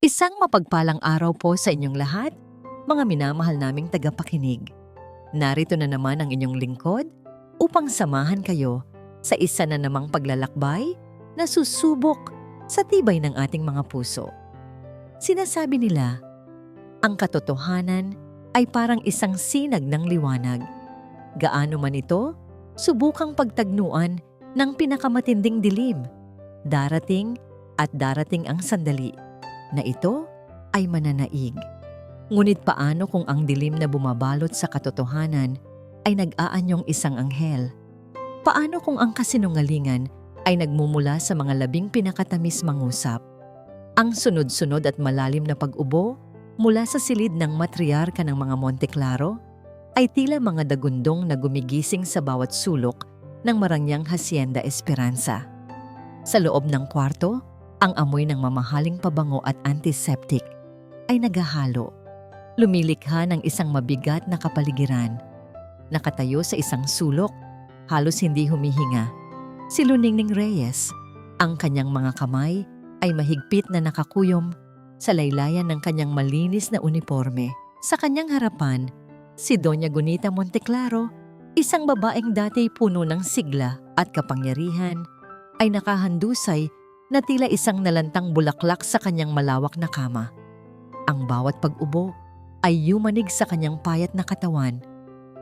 Isang mapagpalang araw po sa inyong lahat, mga minamahal naming tagapakinig. Narito na naman ang inyong lingkod upang samahan kayo sa isa na namang paglalakbay na susubok sa tibay ng ating mga puso. Sinasabi nila, ang katotohanan ay parang isang sinag ng liwanag. Gaano man ito, subukang pagtagnuan ng pinakamatinding dilim. Darating at darating ang sandali na ito ay mananaig. Ngunit paano kung ang dilim na bumabalot sa katotohanan ay nag-aanyong isang anghel? Paano kung ang kasinungalingan ay nagmumula sa mga labing pinakatamis mangusap? Ang sunod-sunod at malalim na pag-ubo mula sa silid ng matriarka ng mga Monte Claro ay tila mga dagundong na gumigising sa bawat sulok ng marangyang Hacienda Esperanza. Sa loob ng kwarto, ang amoy ng mamahaling pabango at antiseptic ay naghahalo. Lumilikha ng isang mabigat na kapaligiran. Nakatayo sa isang sulok, halos hindi humihinga. Si Luningning Reyes, ang kanyang mga kamay ay mahigpit na nakakuyom sa laylayan ng kanyang malinis na uniforme. Sa kanyang harapan, si Doña Gunita Monteclaro, isang babaeng dati puno ng sigla at kapangyarihan, ay nakahandusay na tila isang nalantang bulaklak sa kanyang malawak na kama. Ang bawat pag-ubo ay yumanig sa kanyang payat na katawan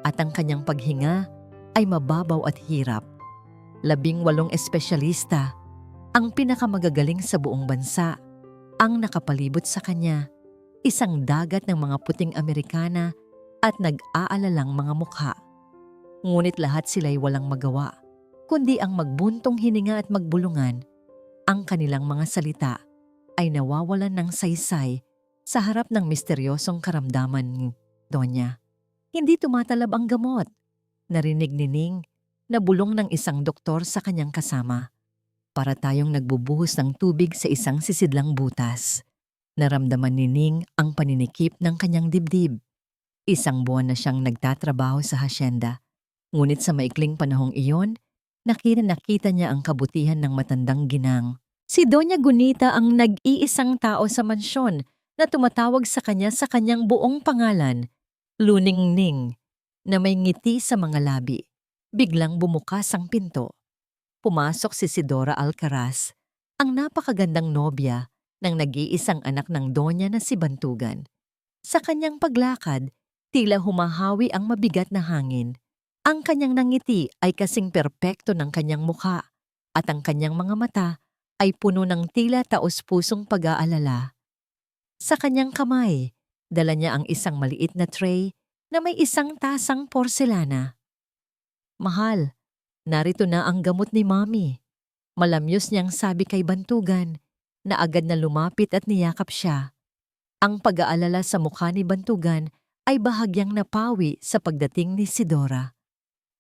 at ang kanyang paghinga ay mababaw at hirap. 18 espesyalista, ang pinakamagagaling sa buong bansa, ang nakapalibot sa kanya, isang dagat ng mga puting Amerikana at nag-aalalang mga mukha. Ngunit lahat sila'y walang magawa, kundi ang magbuntong hininga at magbulungan. Ang kanilang mga salita ay nawawalan ng saysay sa harap ng misteryosong karamdaman ni Donya. Hindi tumatalab ang gamot. Narinig ni Ning na bulong ng isang doktor sa kanyang kasama. Para tayong nagbubuhos ng tubig sa isang sisidlang butas. Naramdaman ni Ning ang paninikip ng kanyang dibdib. Isang buwan na siyang nagtatrabaho sa hasyenda. Ngunit sa maikling panahong iyon, nakita niya ang kabutihan ng matandang ginang. Si Doña Gunita ang nag-iisang tao sa mansyon na tumatawag sa kanya sa kanyang buong pangalan, Luningning, na may ngiti sa mga labi. Biglang bumukas ang pinto. Pumasok si Sidora Alcaraz, ang napakagandang nobya ng nag-iisang anak ng Donya na si Bantugan. Sa kanyang paglakad, tila humahawi ang mabigat na hangin. Ang kanyang nangiti ay kasing perpekto ng kanyang mukha at ang kanyang mga mata ay puno ng tila taos-pusong pag-aalala. Sa kanyang kamay, dala niya ang isang maliit na tray na may isang tasang porselana. Mahal, narito na ang gamot ni Mami. Malamyos niyang sabi kay Bantugan na agad na lumapit at niyakap siya. Ang pag-aalala sa mukha ni Bantugan ay bahagyang napawi sa pagdating ni Sidora.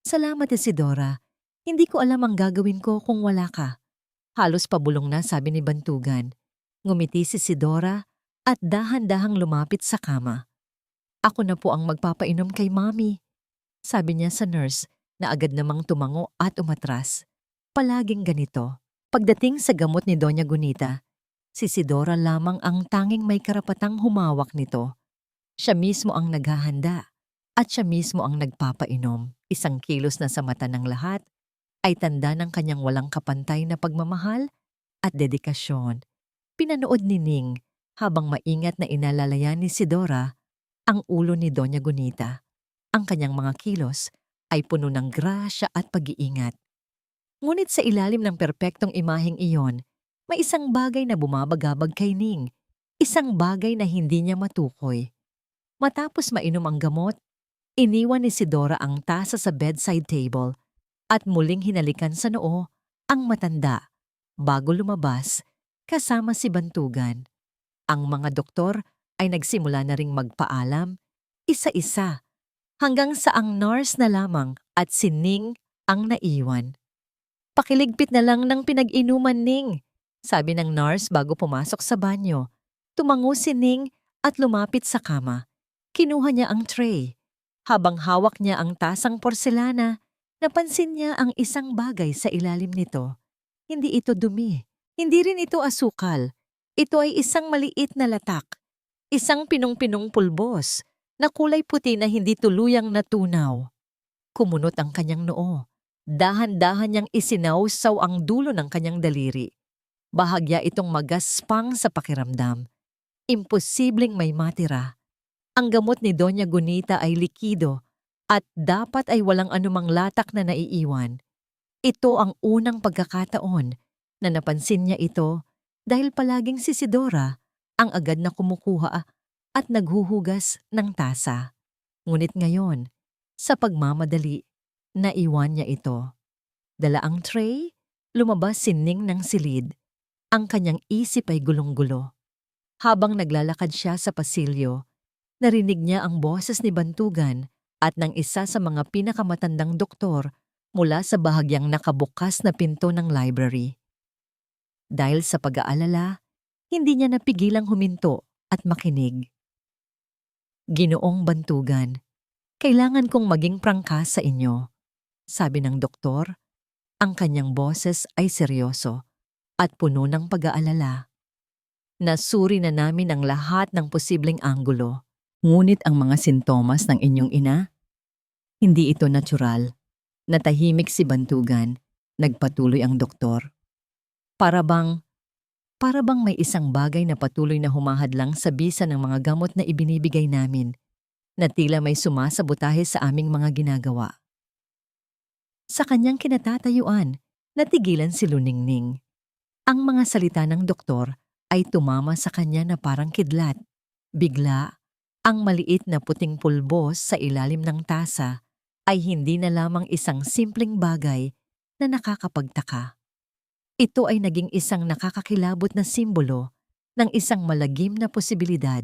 Salamat Isidora. Hindi ko alam ang gagawin ko kung wala ka. Halos pabulong na sabi ni Bantugan. Ngumiti si Isidora at dahan-dahang lumapit sa kama. Ako na po ang magpapainom kay Mami. Sabi niya sa nurse na agad namang tumango at umatras. Palaging ganito. Pagdating sa gamot ni Doña Gunita, si Isidora lamang ang tanging may karapatang humawak nito. Siya mismo ang naghahanda at siya mismo ang nagpapainom. Isang kilos na sa mata ng lahat ay tanda ng kanyang walang kapantay na pagmamahal at dedikasyon. Pinanood ni Ning habang maingat na inalalayan ni Sidora ang ulo ni Doña Gunita. Ang kanyang mga kilos ay puno ng grasya at pag-iingat. Ngunit sa ilalim ng perpektong imaheng iyon, may isang bagay na bumabagabag kay Ning. Isang bagay na hindi niya matukoy. Matapos mainom ang gamot, iniwan ni Sidora ang tasa sa bedside table at muling hinalikan sa noo ang matanda bago lumabas kasama si Bantugan. Ang mga doktor ay nagsimula na ring magpaalam, isa-isa, hanggang sa ang nurse na lamang at si Ning ang naiwan. Pakiligpit na lang ng pinag-inuman, Ning, sabi ng nurse bago pumasok sa banyo. Tumango si Ning at lumapit sa kama. Kinuha niya ang tray. Habang hawak niya ang tasang porselana, napansin niya ang isang bagay sa ilalim nito. Hindi ito dumi. Hindi rin ito asukal. Ito ay isang maliit na latak, isang pinong-pinong pulbos na kulay puti na hindi tuluyang natunaw. Kumunot ang kanyang noo. Dahan-dahan niyang isinawsaw ang dulo ng kanyang daliri. Bahagya itong magaspang sa pakiramdam. Imposibleng may matira. Ang gamot ni Doña Gunita ay likido at dapat ay walang anumang latak na naiiwan. Ito ang unang pagkakataon na napansin niya ito dahil palaging si Sidora ang agad na kumukuha at naghuhugas ng tasa. Ngunit ngayon, sa pagmamadali, naiwan niya ito. Dala ang tray, lumabas si Ning ng silid. Ang kanyang isip ay gulong-gulo. Habang naglalakad siya sa pasilyo, narinig niya ang boses ni Bantugan at ng isa sa mga pinakamatandang doktor mula sa bahagyang nakabukas na pinto ng library. Dahil sa pag-aalala, hindi niya napigilang huminto at makinig. Ginoong Bantugan, kailangan kong maging prangkas sa inyo, sabi ng doktor. Ang kanyang boses ay seryoso at puno ng pag-aalala. Nasuri na namin ang lahat ng posibleng anggulo. Ngunit ang mga sintomas ng inyong ina, hindi ito natural. Natahimik si Bantugan, nagpatuloy ang doktor. Para bang may isang bagay na patuloy na humahadlang sa bisa ng mga gamot na ibinibigay namin, na tila may sumasabotahe sa aming mga ginagawa. Sa kanyang kinatatayuan, natigilan si Luningning. Ang mga salita ng doktor ay tumama sa kanya na parang kidlat. Bigla, ang maliit na puting pulbos sa ilalim ng tasa ay hindi na lamang isang simpleng bagay na nakakapagtaka. Ito ay naging isang nakakakilabot na simbolo ng isang malagim na posibilidad.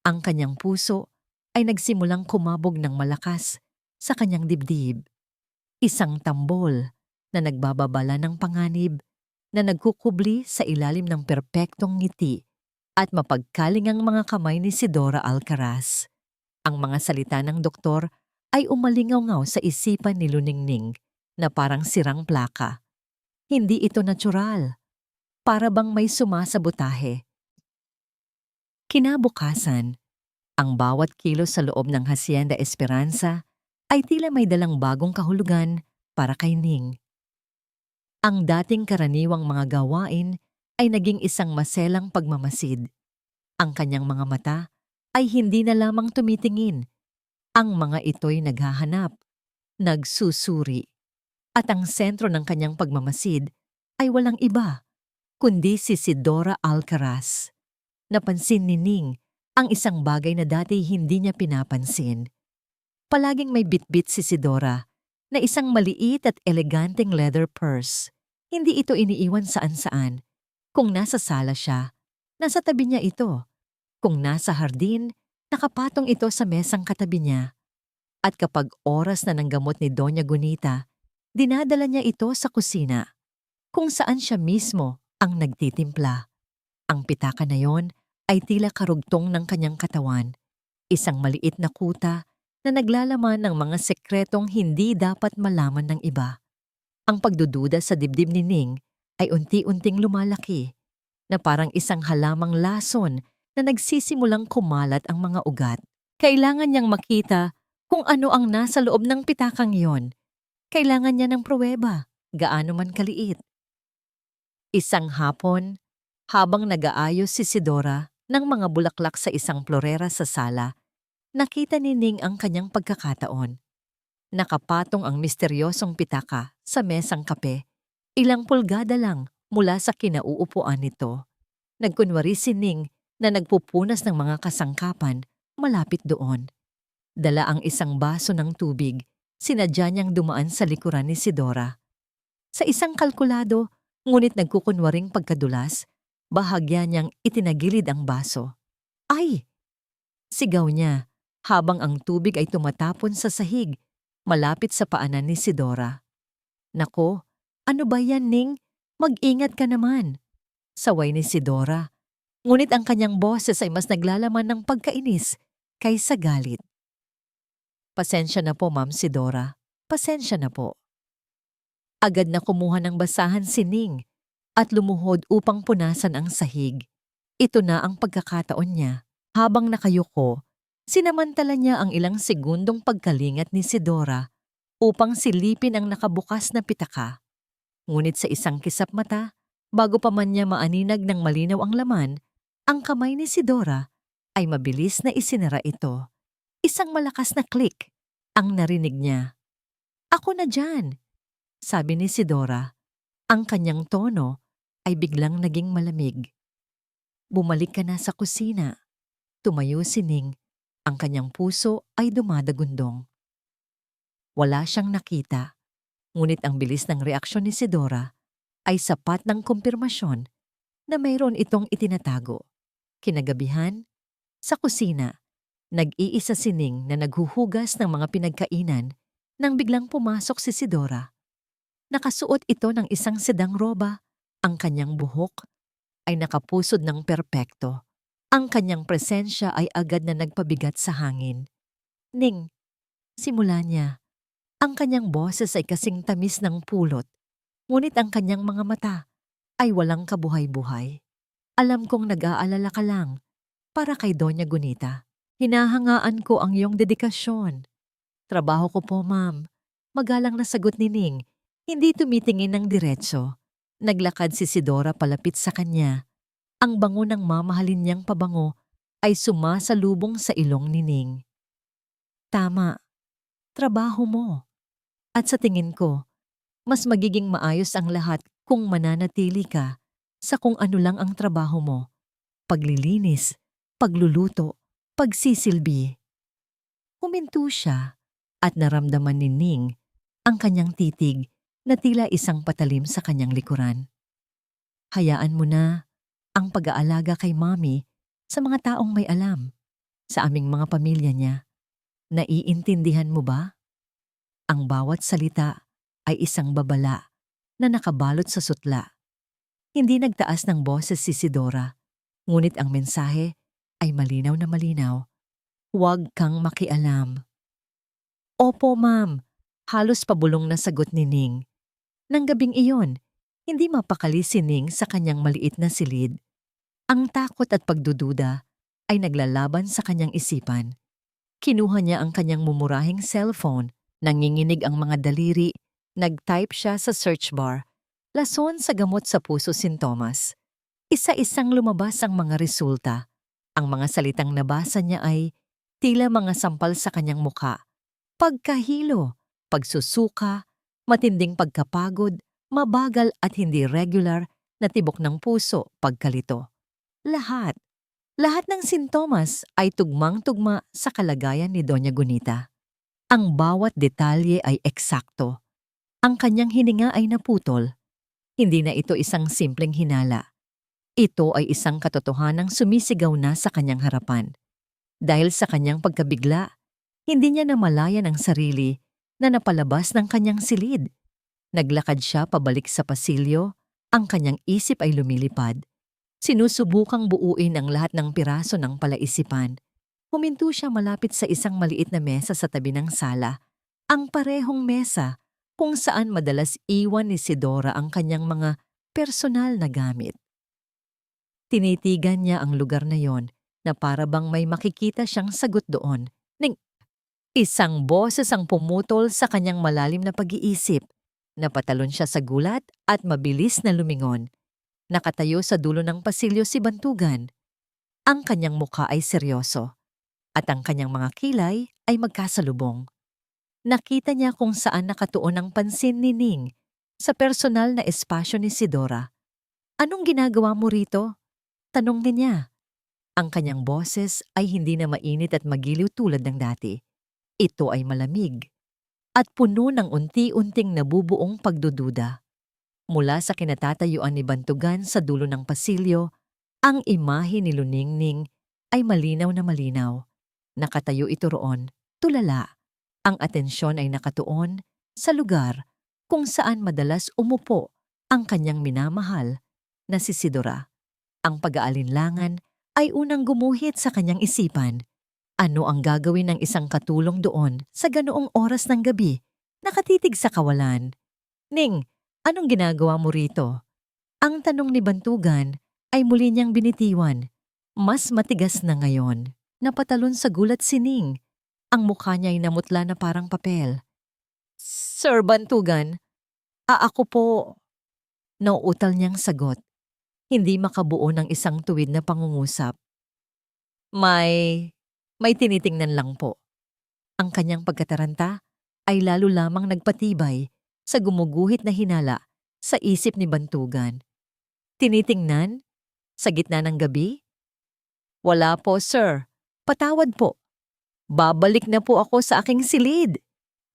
Ang kanyang puso ay nagsimulang kumabog ng malakas sa kanyang dibdib. Isang tambol na nagbababala ng panganib na nagkukubli sa ilalim ng perpektong ngiti at mapagkalingang mga kamay ni Sidora Alcaraz. Ang mga salita ng doktor ay umalingaw-ngaw sa isipan ni Luningning na parang sirang plaka. Hindi ito natural. Para bang may sumasabotahe. Kinabukasan, ang bawat kilos sa loob ng Hacienda Esperanza ay tila may dalang bagong kahulugan para kay Ning. Ang dating karaniwang mga gawain ay naging isang maselang pagmamasid. Ang kanyang mga mata ay hindi na lamang tumitingin. Ang mga ito'y naghahanap, nagsusuri. At ang sentro ng kanyang pagmamasid ay walang iba, kundi si Sidora Alcaraz. Napansin ni Ning ang isang bagay na dati hindi niya pinapansin. Palaging may bitbit si Sidora na isang maliit at eleganteng leather purse. Hindi ito iniiwan saan-saan. Kung nasa sala siya, nasa tabi niya ito. Kung nasa hardin, nakapatong ito sa mesang katabi niya. At kapag oras na ng gamot ni Doña Gunita, dinadala niya ito sa kusina, kung saan siya mismo ang nagtitimpla. Ang pitaka na yon ay tila karugtong ng kanyang katawan, isang maliit na kuta na naglalaman ng mga sekretong hindi dapat malaman ng iba. Ang pagdududa sa dibdib ni Ning ay unti-unting lumalaki, na parang isang halamang lason na nagsisimulang kumalat ang mga ugat. Kailangan niyang makita kung ano ang nasa loob ng pitakang yon. Kailangan niya ng pruweba, gaano man kaliit. Isang hapon, habang nag-aayos si Sidora ng mga bulaklak sa isang florera sa sala, nakita ni Ning ang kanyang pagkakataon. Nakapatong ang misteryosong pitaka sa mesang kape, ilang pulgada lang mula sa kinauupuan nito. Nagkunwari si Ning na nagpupunas ng mga kasangkapan malapit doon. Dala ang isang baso ng tubig, sinadya niyang dumaan sa likuran ni Sidora. Sa isang kalkulado, ngunit nagkukunwaring pagkadulas, bahagya niyang itinagilid ang baso. Ay! Sigaw niya habang ang tubig ay tumatapon sa sahig, malapit sa paanan ni Sidora. Nako, ano ba yan, Ning? Mag-ingat ka naman. Saway ni Sidora. Ngunit ang kanyang boses ay mas naglalaman ng pagkainis kaysa galit. Pasensya na po, Ma'am Sidora. Pasensya na po. Agad na kumuha ng basahan si Ning at lumuhod upang punasan ang sahig. Ito na ang pagkakataon niya. Habang nakayuko, sinamantala niya ang ilang segundong pagkalingat ni Sidora upang silipin ang nakabukas na pitaka. Ngunit sa isang kisap mata, bago pa man niya maaninag ng malinaw ang laman, ang kamay ni Sidora ay mabilis na isinara ito. Isang malakas na click ang narinig niya. "Ako na dyan," sabi ni Sidora. Ang kanyang tono ay biglang naging malamig. "Bumalik ka na sa kusina." Tumayo si Ning. Ang kanyang puso ay dumadagundong. Wala siyang nakita, ngunit ang bilis ng reaksyon ni Sidora ay sapat ng kumpirmasyon na mayroon itong itinatago. Kinagabihan, sa kusina, nag-iisa si Ning na naghuhugas ng mga pinagkainan nang biglang pumasok si Sidora. Nakasuot ito ng isang sedang roba. Ang kanyang buhok ay nakapusod ng perpekto. Ang kanyang presensya ay agad na nagpabigat sa hangin. "Ning," simula niya. Ang kanyang boses ay kasing tamis ng pulot, ngunit ang kanyang mga mata ay walang kabuhay-buhay. "Alam kong nag-aalala ka lang para kay Doña Gunita. Hinahangaan ko ang iyong dedikasyon." "Trabaho ko po, ma'am." Magalang na sagot ni Ning, hindi tumitingin ng diretso. Naglakad si Sidora palapit sa kanya. Ang bango ng mamahalin niyang pabango ay sumasalubong sa ilong ni Ning. "Tama, trabaho mo. At sa tingin ko, mas magiging maayos ang lahat kung mananatili ka sa kung ano lang ang trabaho mo. Paglilinis, pagluluto, pagsisilbi." Huminto siya at naramdaman ni Ning ang kanyang titig na tila isang patalim sa kanyang likuran. "Hayaan mo na ang pag-aalaga kay Mommy sa mga taong may alam, sa aming mga pamilya niya. Naiintindihan mo ba? Ang bawat salita ay isang babala na nakabalot sa sutla." Hindi nagtaas ng boses si Sidora, ngunit ang mensahe ay malinaw na malinaw. "Huwag kang makialam." "Opo, ma'am," halos pabulong na sagot ni Ning. Nang gabing iyon, hindi mapakali si Ning sa kanyang maliit na silid. Ang takot at pagdududa ay naglalaban sa kanyang isipan. Kinuha niya ang kanyang mumurahing cellphone, nanginginig ang mga daliri, nag-type siya sa search bar, "Lason sa gamot sa puso sintomas." Isa-isang lumabas ang mga resulta. Ang mga salitang nabasa niya ay tila mga sampal sa kanyang muka. Pagkahilo, pagsusuka, matinding pagkapagod, mabagal at hindi regular na tibok ng puso, pagkalito. Lahat. Lahat ng sintomas ay tugmang-tugma sa kalagayan ni Doña Gunita. Ang bawat detalye ay eksakto. Ang kanyang hininga ay naputol. Hindi na ito isang simpleng hinala. Ito ay isang katotohanang sumisigaw na sa kanyang harapan. Dahil sa kanyang pagkabigla, hindi niya namalayan ang sarili na napalabas ng kanyang silid. Naglakad siya pabalik sa pasilyo, ang kanyang isip ay lumilipad. Sinusubukang buuin ang lahat ng piraso ng palaisipan. Huminto siya malapit sa isang maliit na mesa sa tabi ng sala, ang parehong mesa kung saan madalas iwan ni Sidora ang kanyang mga personal na gamit. Tinitigan niya ang lugar na yon na para bang may makikita siyang sagot doon. Isang boses ang pumutol sa kanyang malalim na pag-iisip. Napatalon siya sa gulat at mabilis na lumingon. Nakatayo sa dulo ng pasilyo si Bantugan. Ang kanyang mukha ay seryoso at ang kanyang mga kilay ay magkasalubong. Nakita niya kung saan nakatuon ang pansin ni Ning sa personal na espasyo ni Sidora. "Anong ginagawa mo rito?" tanong niya. Ang kanyang boses ay hindi na mainit at magiliw tulad ng dati. Ito ay malamig at puno ng unti-unting nabubuong pagdududa. Mula sa kinatatayuan ni Bantugan sa dulo ng pasilyo, ang imahe ni Luningning ay malinaw na malinaw. Nakatayo ito roon, tulala. Ang atensyon ay nakatuon sa lugar kung saan madalas umupo ang kanyang minamahal na si Sidora. Ang pag-aalinlangan ay unang gumuhit sa kanyang isipan. Ano ang gagawin ng isang katulong doon sa ganoong oras ng gabi, nakatitig sa kawalan? "Ning, anong ginagawa mo rito?" Ang tanong ni Bantugan ay muli niyang binitiwan. Mas matigas na ngayon. Napatalon sa gulat si Ning. Ang mukha niya ay namutla na parang papel. Sir Bantugan, ako po. Nauutal niyang sagot. Hindi makabuo ng isang tuwid na pangungusap. May tinitingnan lang po. Ang kanyang pagkataranta ay lalo lamang nagpatibay sa gumuguhit na hinala sa isip ni Bantugan. Tinitingnan? Sa gitna ng gabi? Wala po, sir. Patawad po. Babalik na po ako sa aking silid.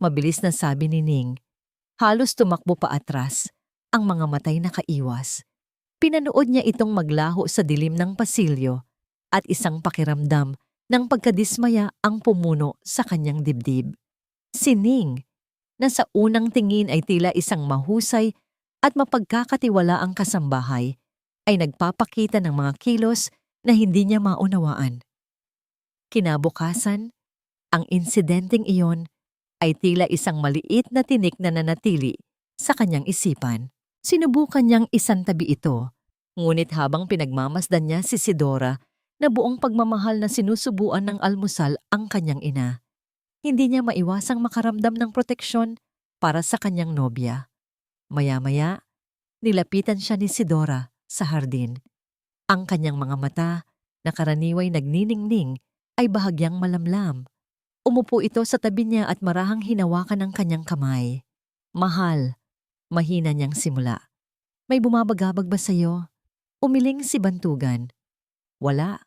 Mabilis na sabi ni Ning. Halos tumakbo pa atras, ang mga matay nakaiwas. Pinanood niya itong maglaho sa dilim ng pasilyo at isang pakiramdam ng pagkadismaya ang pumuno sa kanyang dibdib. Si Ning, na sa unang tingin ay tila isang mahusay at mapagkakatiwalaang kasambahay, ay nagpapakita ng mga kilos na hindi niya maunawaan. Kinabukasan, ang insidenteng iyon ay tila isang maliit na tinik na nanatili sa kanyang isipan. Sinubukan niyang isantabi ito, ngunit habang pinagmamasdan niya si Sidora na buong pagmamahal na sinusubuan ng almusal ang kanyang ina, hindi niya maiwasang makaramdam ng proteksyon para sa kanyang nobya. Maya-maya, nilapitan siya ni Sidora sa hardin. Ang kanyang mga mata, na karaniway nagniningning, ay bahagyang malamlam. Umupo ito sa tabi niya at marahang hinawakan ang kanyang kamay. Mahal, mahina niyang simula. May bumabagabag ba sa'yo? Umiling si Bantugan. Wala.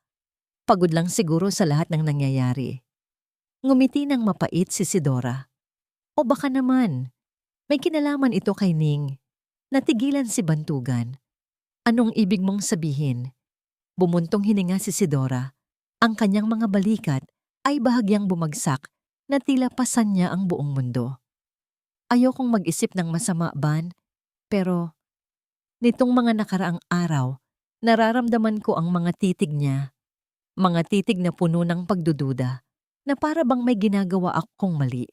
Pagod lang siguro sa lahat ng nangyayari. Ngumiti ng mapait si Sidora. O baka naman, may kinalaman ito kay Ning. Natigilan si Bantugan. Anong ibig mong sabihin? Bumuntong hininga si Sidora. Ang kanyang mga balikat ay bahagyang bumagsak na tila pasan niya ang buong mundo. Ayokong mag-isip ng masama, Ban, pero nitong mga nakaraang araw, nararamdaman ko ang mga titig niya. Mga titig na puno ng pagdududa, na para bang may ginagawa akong mali.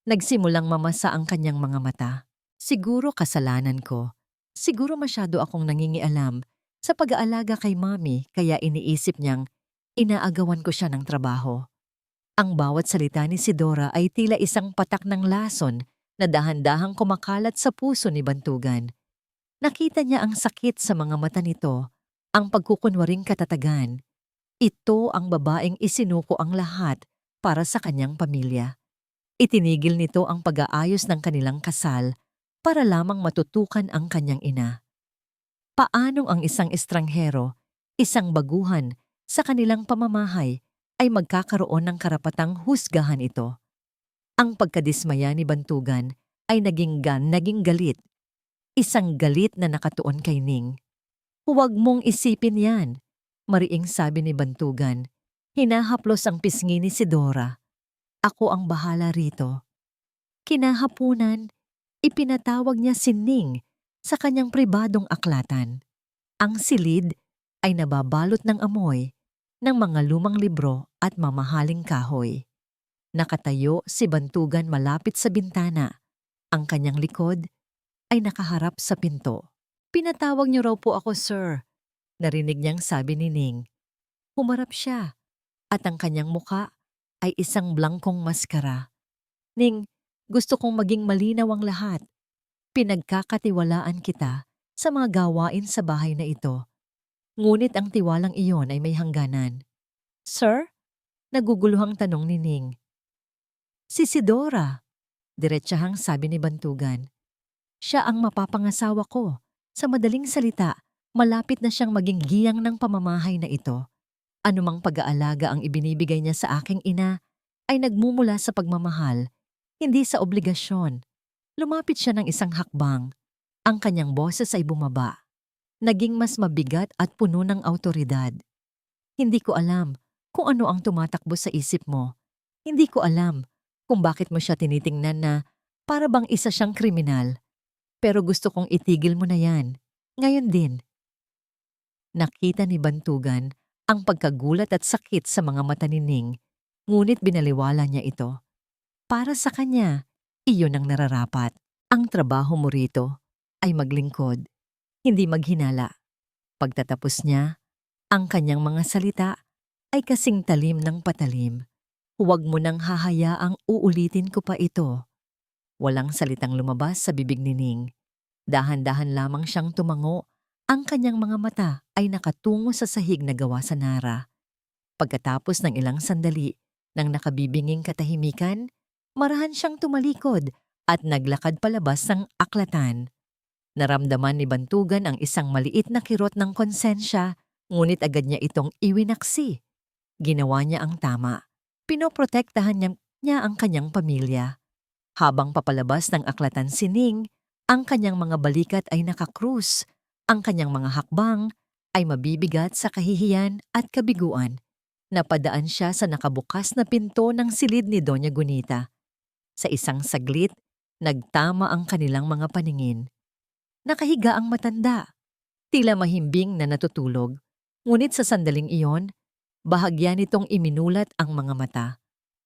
Nagsimulang mamasa ang kanyang mga mata. Siguro kasalanan ko. Siguro masyado akong nangingialam sa pag-aalaga kay Mami, kaya iniisip niyang inaagawan ko siya ng trabaho. Ang bawat salita ni Sidora ay tila isang patak ng lason na dahan-dahang kumakalat sa puso ni Bantugan. Nakita niya ang sakit sa mga mata nito, ang pagkukunwaring katatagan. Ito ang babaeng isinuko ang lahat para sa kanyang pamilya. Itinigil nito ang pag-aayos ng kanilang kasal para lamang matutukan ang kanyang ina. Paanong ang isang estranghero, isang baguhan sa kanilang pamamahay ay magkakaroon ng karapatang husgahan ito? Ang pagkadismaya ni Bantugan ay naging galit. Isang galit na nakatuon kay Ning. Huwag mong isipin yan, mariing sabi ni Bantugan. Hinahaplos ang pisngi ni Sidora. Ako ang bahala rito. Kinahapunan, ipinatawag niya si Ning sa kanyang pribadong aklatan. Ang silid ay nababalot ng amoy ng mga lumang libro at mamahaling kahoy. Nakatayo si Bantugan malapit sa bintana. Ang kanyang likod ay nakaharap sa pinto. Pinatawag niyo raw po ako, sir. Narinig niyang sabi ni Ning. Humarap siya at ang kanyang muka ay isang blangkong maskara. Ning, gusto kong maging malinaw ang lahat. Pinagkakatiwalaan kita sa mga gawain sa bahay na ito. Ngunit ang tiwalang iyon ay may hangganan. Sir? Naguguluhang tanong ni Ning. Si Sidora, diretsahang sabi ni Bantugan. Siya ang mapapangasawa ko. Sa madaling salita, malapit na siyang maging giyang ng pamamahay na ito. Anumang pag-aalaga ang ibinibigay niya sa aking ina ay nagmumula sa pagmamahal, hindi sa obligasyon. Lumapit siya ng isang hakbang. Ang kanyang boses ay bumaba. Naging mas mabigat at puno ng awtoridad. Hindi ko alam kung ano ang tumatakbo sa isip mo. Hindi ko alam kung bakit mo siya tinitingnan na para bang isa siyang kriminal. Pero gusto kong itigil mo na yan. Ngayon din. Nakita ni Bantugan ang pagkagulat at sakit sa mga mata ni Ning, ngunit binaliwala niya ito. Para sa kanya, iyon ang nararapat. Ang trabaho mo rito ay maglingkod, hindi maghinala. Pagtatapos niya, Ang kanyang mga salita ay kasing talim ng patalim. Huwag mo nang hahayaang uulitin ko pa ito. Walang salitang lumabas sa bibig ni Ning. Dahan-dahan lamang siyang tumango. Ang kanyang mga mata ay nakatungo sa sahig na gawa sa Nara. Pagkatapos ng ilang sandali ng nakabibinging katahimikan, marahan siyang tumalikod at naglakad palabas ng aklatan. Naramdaman ni Bantugan ang isang maliit na kirot ng konsensya, ngunit agad niya itong iwinaksi. Ginawa niya ang tama. Pinoprotektahan niya ang kanyang pamilya. Habang papalabas ng aklatan si Ning, ang kanyang mga balikat ay nakakrus. Ang kanyang mga hakbang ay mabibigat sa kahihiyan at kabiguan. Napadaan siya sa nakabukas na pinto ng silid ni Doña Gunita. Sa isang saglit, nagtama ang kanilang mga paningin. Nakahiga ang matanda, tila mahimbing na natutulog. Ngunit sa sandaling iyon, bahagya nitong iminulat ang mga mata.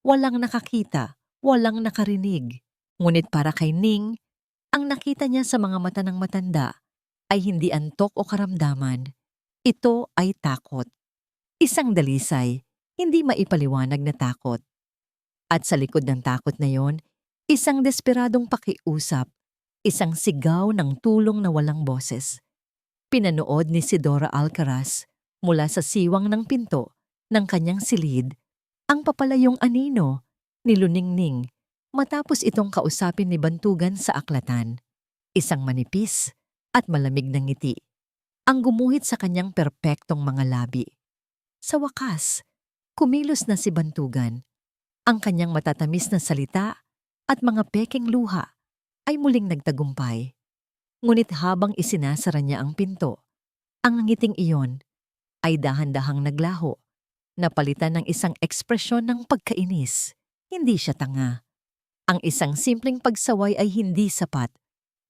Walang nakakita, walang nakarinig. Ngunit para kay Ning, ang nakita niya sa mga mata ng matanda ay hindi antok o karamdaman. Ito ay takot. Isang dalisay, hindi maipaliwanag na takot. At sa likod ng takot na yon, isang desperadong pakiusap, isang sigaw ng tulong na walang boses. Pinanood ni Sidora Alcaraz mula sa siwang ng pinto ng kanyang silid ang papalayong anino ni Luningning matapos itong kausapin ni Bantugan sa aklatan. Isang manipis at malamig na ngiti ang gumuhit sa kanyang perpektong mga labi. Sa wakas, kumilos na si Bantugan. Ang kanyang matatamis na salita at mga peking luha ay muling nagtagumpay. Ngunit habang isinasara niya ang pinto, ang ngiting iyon ay dahan-dahang naglaho, napalitan ng isang ekspresyon ng pagkainis. Hindi siya tanga. Ang isang simpleng pagsaway ay hindi sapat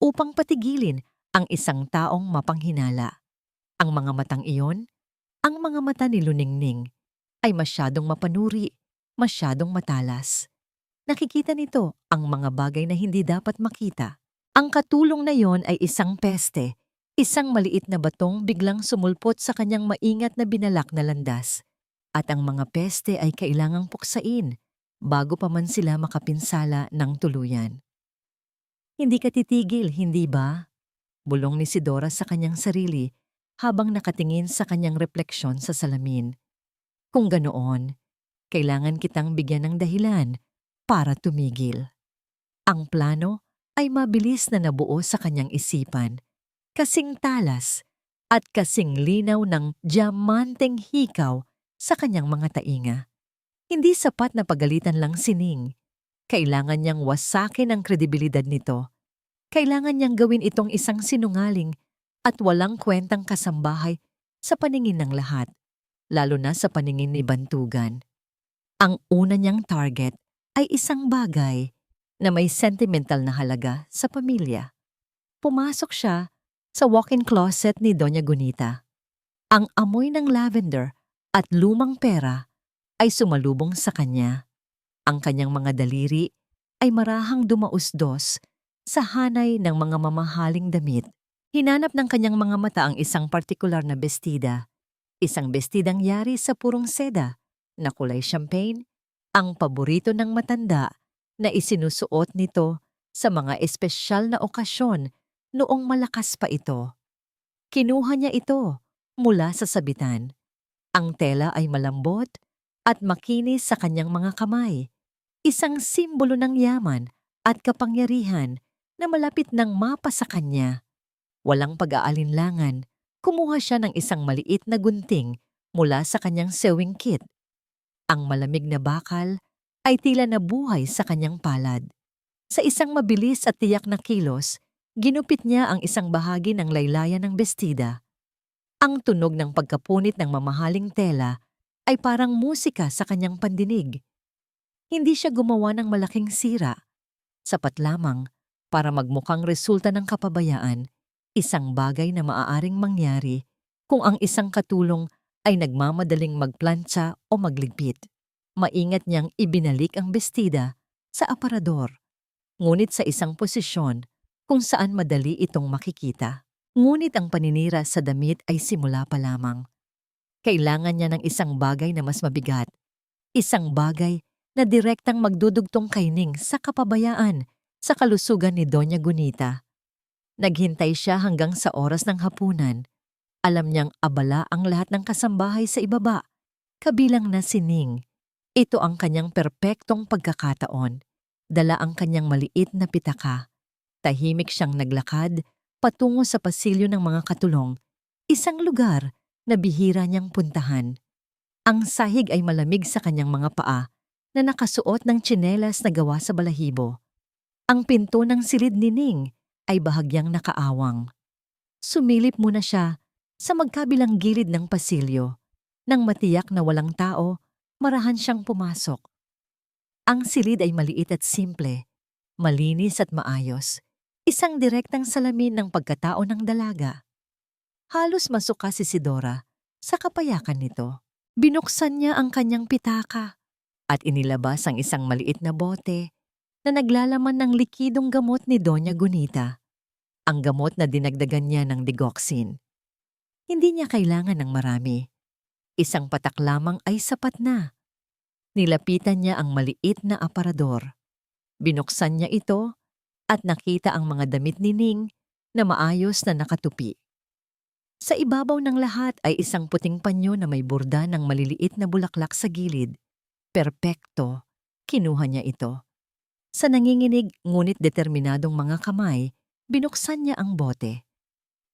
upang patigilin ang isang taong mapanghinala. Ang mga matang iyon, ang mga mata ni Luningning, ay masyadong mapanuri, masyadong matalas. Nakikita nito ang mga bagay na hindi dapat makita. Ang katulong na yon ay isang peste, isang maliit na batong biglang sumulpot sa kanyang maingat na binalak na landas. At ang mga peste ay kailangang puksain bago pa man sila makapinsala ng tuluyan. Hindi ka titigil, hindi ba? Bulong ni Sidora sa kanyang sarili habang nakatingin sa kanyang refleksyon sa salamin. Kung ganoon, kailangan kitang bigyan ng dahilan para tumigil. Ang plano ay mabilis na nabuo sa kanyang isipan, kasing talas at kasing linaw ng diamanteng hikaw sa kanyang mga tainga. Hindi sapat na pagalitan lang si Ning. Kailangan niyang wasakin ang kredibilidad nito. Kailangan niyang gawin itong isang sinungaling at walang kwentang kasambahay sa paningin ng lahat, lalo na sa paningin ni Bantugan. Ang una niyang target ay isang bagay na may sentimental na halaga sa pamilya. Pumasok siya sa walk-in closet ni Doña Gunita. Ang amoy ng lavender at lumang pera ay sumalubong sa kanya. Ang kanyang mga daliri ay marahang dumausdos sa hanay ng mga mamahaling damit. Hinanap ng kanyang mga mata ang isang partikular na bestida. Isang bestidang yari sa purong seda na kulay champagne, ang paborito ng matanda na isinusuot nito sa mga espesyal na okasyon noong malakas pa ito. Kinuha niya ito mula sa sabitan. Ang tela ay malambot at makinis sa kanyang mga kamay. Isang simbolo ng yaman at kapangyarihan na malapit ng mapa sa kanya. Walang pag-aalinlangan, kumuha siya ng isang maliit na gunting mula sa kanyang sewing kit. Ang malamig na bakal ay tila nabuhay sa kanyang palad. Sa isang mabilis at tiyak na kilos, ginupit niya ang isang bahagi ng laylayan ng bestida. Ang tunog ng pagkapunit ng mamahaling tela ay parang musika sa kanyang pandinig. Hindi siya gumawa ng malaking sira. Sapat lamang para magmukhang resulta ng kapabayaan, isang bagay na maaaring mangyari kung ang isang katulong ay nagmamadaling magplantsa o magligpit. Maingat niyang ibinalik ang bestida sa aparador, ngunit sa isang posisyon kung saan madali itong makikita. Ngunit ang paninira sa damit ay simula pa lamang. Kailangan niya ng isang bagay na mas mabigat. Isang bagay na direktang magdudugtong kay Ning sa kapabayaan sa kalusugan ni Doña Gunita. Naghintay siya hanggang sa oras ng hapunan. Alam niyang abala ang lahat ng kasambahay sa ibaba, kabilang na si Ning. Ito ang kanyang perpektong pagkakataon. Dala ang kanyang maliit na pitaka. Tahimik siyang naglakad patungo sa pasilyo ng mga katulong, isang lugar na bihira niyang puntahan. Ang sahig ay malamig sa kanyang mga paa na nakasuot ng tsinelas na gawa sa balahibo. Ang pinto ng silid ni Ning ay bahagyang nakaawang. Sumilip muna siya sa magkabilang gilid ng pasilyo. Nang matiyak na walang tao, marahan siyang pumasok. Ang silid ay maliit at simple, malinis at maayos. Isang direktang salamin ng pagkatao ng dalaga. Halos masuka si Sidora sa kapayakan nito. Binuksan niya ang kanyang pitaka at inilabas ang isang maliit na bote na naglalaman ng likidong gamot ni Doña Gunita. Ang gamot na dinagdagan niya ng digoxin. Hindi niya kailangan ng marami. Isang patak lamang ay sapat na. Nilapitan niya ang maliit na aparador. Binuksan niya ito at nakita ang mga damit ni Ning na maayos na nakatupi. Sa ibabaw ng lahat ay isang puting panyo na may burda ng maliliit na bulaklak sa gilid. Perpekto, kinuha niya ito. Sa nanginginig ngunit determinadong mga kamay, binuksan niya ang bote.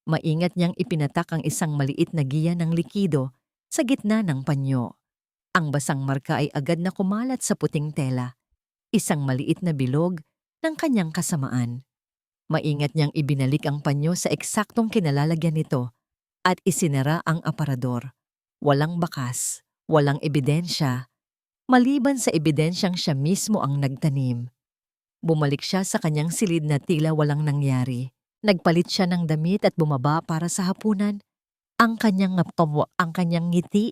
Maingat niyang ipinatak ang isang maliit na giya ng likido sa gitna ng panyo. Ang basang marka ay agad na kumalat sa puting tela, isang maliit na bilog ng kanyang kasamaan. Maingat niyang ibinalik ang panyo sa eksaktong kinalalagyan nito at isinara ang aparador. Walang bakas, walang ebidensya, maliban sa ebidensyang siya mismo ang nagtanim. Bumalik siya sa kanyang silid na tila walang nangyari. Nagpalit siya ng damit at bumaba para sa hapunan. Ang kanyang ngiti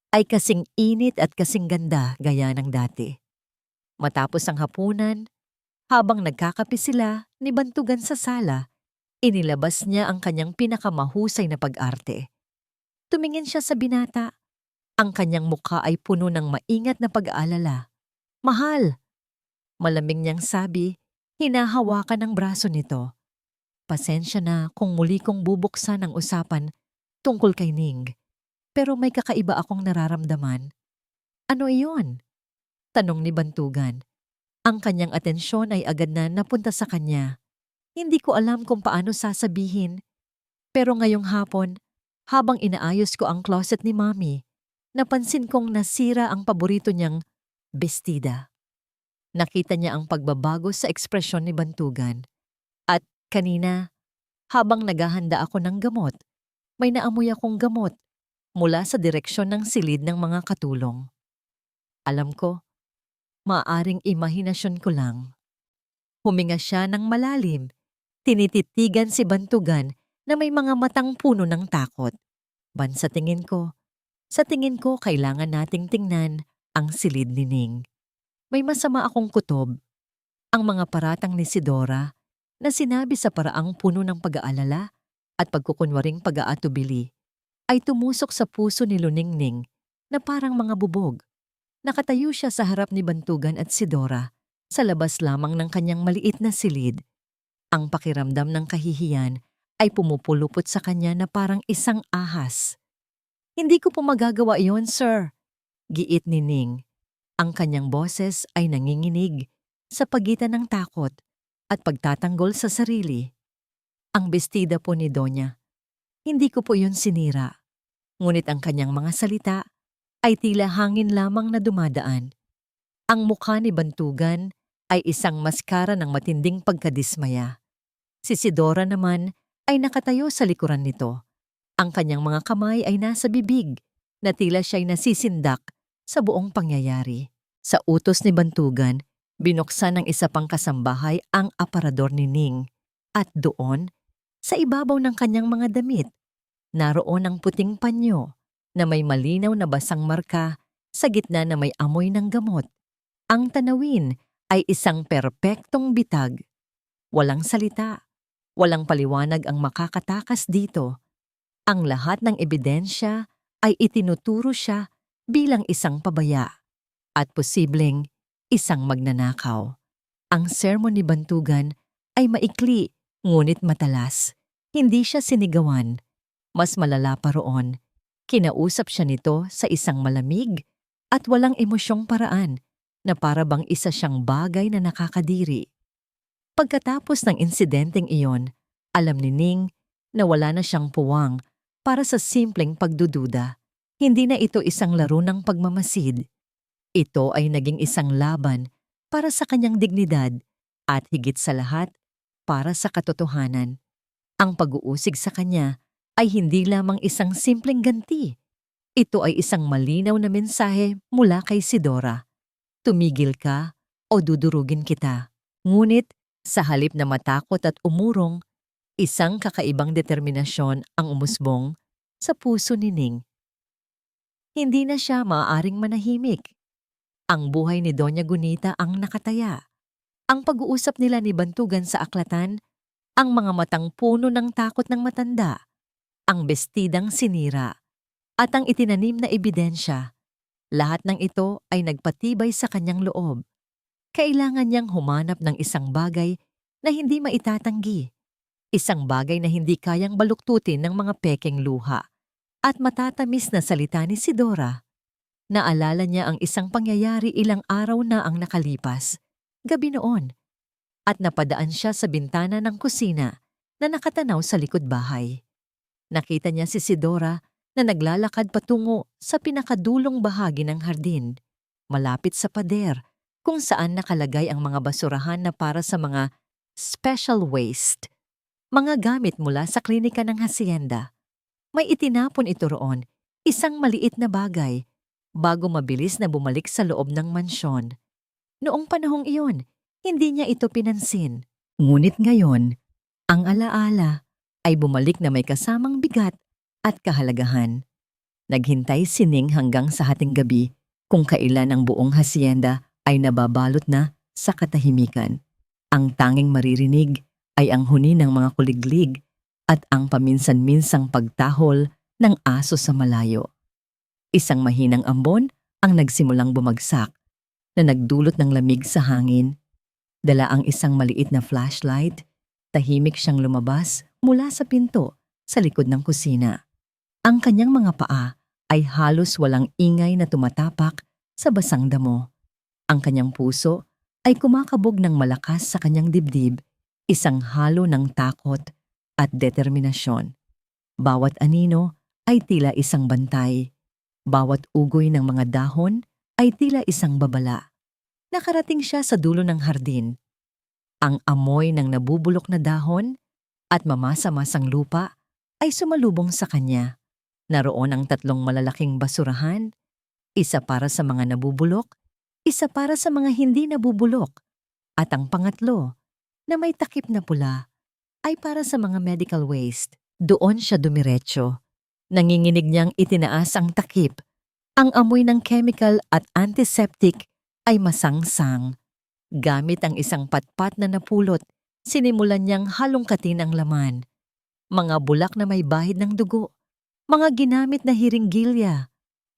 ay kasing init at kasing ganda gaya ng dati. Matapos ang hapunan, habang nagkakape sila ni Bantugan sa sala, inilabas niya ang kanyang pinakamahusay na pag-arte. Tumingin siya sa binata. Ang kanyang mukha ay puno ng maingat na pag-aalala. "Mahal!" Malamig niyang sabi, hinahawakan ang braso nito. Pasensya na kung muli kong bubuksan ang usapan tungkol kay Ning, pero may kakaiba akong nararamdaman. "Ano iyon?" tanong ni Bantugan. Ang kanyang atensyon ay agad na napunta sa kanya. Hindi ko alam kung paano sasabihin, pero ngayong hapon, habang inaayos ko ang closet ni Mommy, napansin kong nasira ang paborito niyang bestida. Nakita niya ang pagbabago sa ekspresyon ni Bantugan. At kanina, habang naghahanda ako ng gamot, may naamoy akong gamot mula sa direksyon ng silid ng mga katulong. Alam ko, maaaring imahinasyon ko lang. Huminga siya ng malalim. Tinititigan si Bantugan na may mga matang puno ng takot. Sa tingin ko kailangan nating tingnan ang silid ni Ning. May masama akong kutob. Ang mga paratang ni Sidora na sinabi sa paraang puno ng pag-aalala at pagkukunwaring pag-aatubili ay tumusok sa puso ni Luningning na parang mga bubog. Nakatayo siya sa harap ni Bantugan at Sidora sa labas lamang ng kanyang maliit na silid. Ang pakiramdam ng kahihiyan ay pumupulupot sa kanya na parang isang ahas. "Hindi ko po magagawa iyon, sir," giit ni Ning. Ang kanyang boses ay nanginginig sa pagitan ng takot at pagtatanggol sa sarili. "Ang bestida po ni Donya, hindi ko po yun sinira." Ngunit ang kanyang mga salita ay tila hangin lamang na dumadaan. Ang mukha ni Bantugan ay isang maskara ng matinding pagkadismaya. Si Sidora naman ay nakatayo sa likuran nito. Ang kanyang mga kamay ay nasa bibig na tila siya'y nasisindak sa buong pangyayari. Sa utos ni Bantugan, binuksan ng isa pang kasambahay ang aparador ni Ning. At doon, sa ibabaw ng kanyang mga damit, naroon ang puting panyo na may malinaw na basang marka sa gitna na may amoy ng gamot. Ang tanawin ay isang perpektong bitag. Walang salita, walang paliwanag ang makakatakas dito. Ang lahat ng ebidensya ay itinuturo siya bilang isang pabaya at posibleng isang magnanakaw. Ang sermon ni Bantugan ay maikli ngunit matalas. Hindi siya sinigawan. Mas malala pa roon, kinausap siya nito sa isang malamig at walang emosyong paraan na para bang isa siyang bagay na nakakadiri. Pagkatapos ng insidenteng iyon, alam ni Ning na wala na siyang puwang para sa simpleng pagdududa. Hindi na ito isang laro ng pagmamasid. Ito ay naging isang laban para sa kanyang dignidad at higit sa lahat para sa katotohanan. Ang pag-uusig sa kanya ay hindi lamang isang simpleng ganti. Ito ay isang malinaw na mensahe mula kay Sidora. Tumigil ka o dudurugin kita. Ngunit sa halip na matakot at umurong, isang kakaibang determinasyon ang umusbong sa puso ni Ning. Hindi na siya maaaring manahimik. Ang buhay ni Doña Gunita ang nakataya. Ang pag-uusap nila ni Bantugan sa aklatan, ang mga matang puno ng takot ng matanda, ang bestidang sinira, at ang itinanim na ebidensya. Lahat ng ito ay nagpatibay sa kanyang loob. Kailangan niyang humanap ng isang bagay na hindi maitatanggi. Isang bagay na hindi kayang baluktutin ng mga pekeng luha at matatamis na salita ni Sidora. Naalala niya ang isang pangyayari ilang araw na ang nakalipas, gabi noon, at napadaan siya sa bintana ng kusina na nakatanaw sa likod bahay. Nakita niya si Sidora na naglalakad patungo sa pinakadulong bahagi ng hardin, malapit sa pader kung saan nakalagay ang mga basurahan na para sa mga special waste, mga gamit mula sa klinika ng hasyenda. May itinapon ito roon, isang maliit na bagay, bago mabilis na bumalik sa loob ng mansyon. Noong panahong iyon, hindi niya ito pinansin. Ngunit ngayon, ang alaala ay bumalik na may kasamang bigat at kahalagahan. Naghintay si Ning hanggang sa hating gabi kung kailan ang buong hasyenda ay nababalot na sa katahimikan. Ang tanging maririnig ay ang huni ng mga kuliglig at ang paminsan-minsang pagtahol ng aso sa malayo. Isang mahinang ambon ang nagsimulang bumagsak na nagdulot ng lamig sa hangin. Dala ang isang maliit na flashlight, tahimik siyang lumabas mula sa pinto sa likod ng kusina. Ang kanyang mga paa ay halos walang ingay na tumatapak sa basang damo. Ang kanyang puso ay kumakabog ng malakas sa kanyang dibdib, isang halo ng takot at determinasyon. Bawat anino ay tila isang bantay. Bawat ugoy ng mga dahon ay tila isang babala. Nakarating siya sa dulo ng hardin. Ang amoy ng nabubulok na dahon at mamasa-masang lupa ay sumalubong sa kanya. Naroon ang 3 malalaking basurahan, isa para sa mga nabubulok, isa para sa mga hindi nabubulok, at ang pangatlo, na may takip na pula, ay para sa mga medical waste. Doon siya dumiretso. Nanginginig niyang itinaas ang takip. Ang amoy ng chemical at antiseptic ay masangsang. Gamit ang isang patpat na napulot, sinimulan niyang halongkatin ang laman. Mga bulak na may bahid ng dugo, mga ginamit na hiringgilya,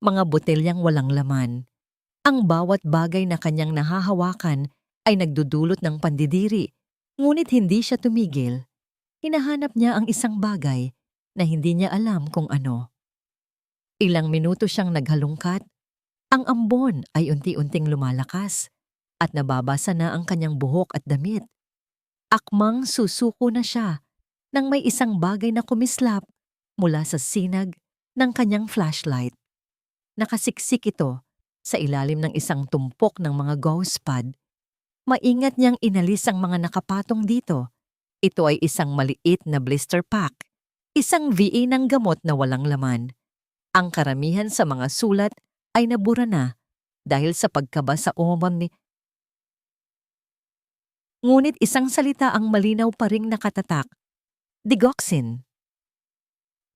mga botelyang walang laman. Ang bawat bagay na kanyang nahahawakan ay nagdudulot ng pandidiri, ngunit hindi siya tumigil. Hinahanap niya ang isang bagay na hindi niya alam kung ano. Ilang minuto siyang naghalungkat. Ang ambon ay unti-unting lumalakas at nababasa na ang kanyang buhok at damit. Akmang susuko na siya nang may isang bagay na kumislap mula sa sinag ng kanyang flashlight. Nakasiksik ito sa ilalim ng isang tumpok ng mga gauze pad. Maingat niyang inalis ang mga nakapatong dito. Ito ay isang maliit na blister pack, isang VA ng gamot na walang laman. Ang karamihan sa mga sulat ay nabura na dahil sa pagkaba sa umam ni. Ngunit isang salita ang malinaw pa ring nakatatak. Digoxin.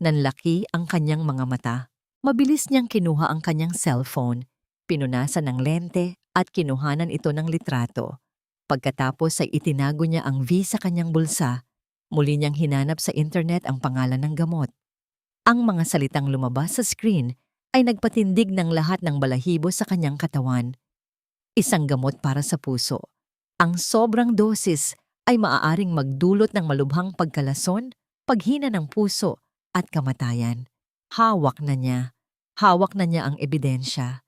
Nanlaki ang kanyang mga mata. Mabilis niyang kinuha ang kanyang cellphone, pinunasan ng lente at kinuhanan ito ng litrato. Pagkatapos ay itinago niya ang V sa kanyang bulsa. Muli niyang hinanap sa internet ang pangalan ng gamot. Ang mga salitang lumabas sa screen ay nagpatindig ng lahat ng balahibo sa kanyang katawan. Isang gamot para sa puso. Ang sobrang dosis ay maaaring magdulot ng malubhang pagkalason, paghina ng puso at kamatayan. Hawak na niya. Hawak na niya ang ebidensya.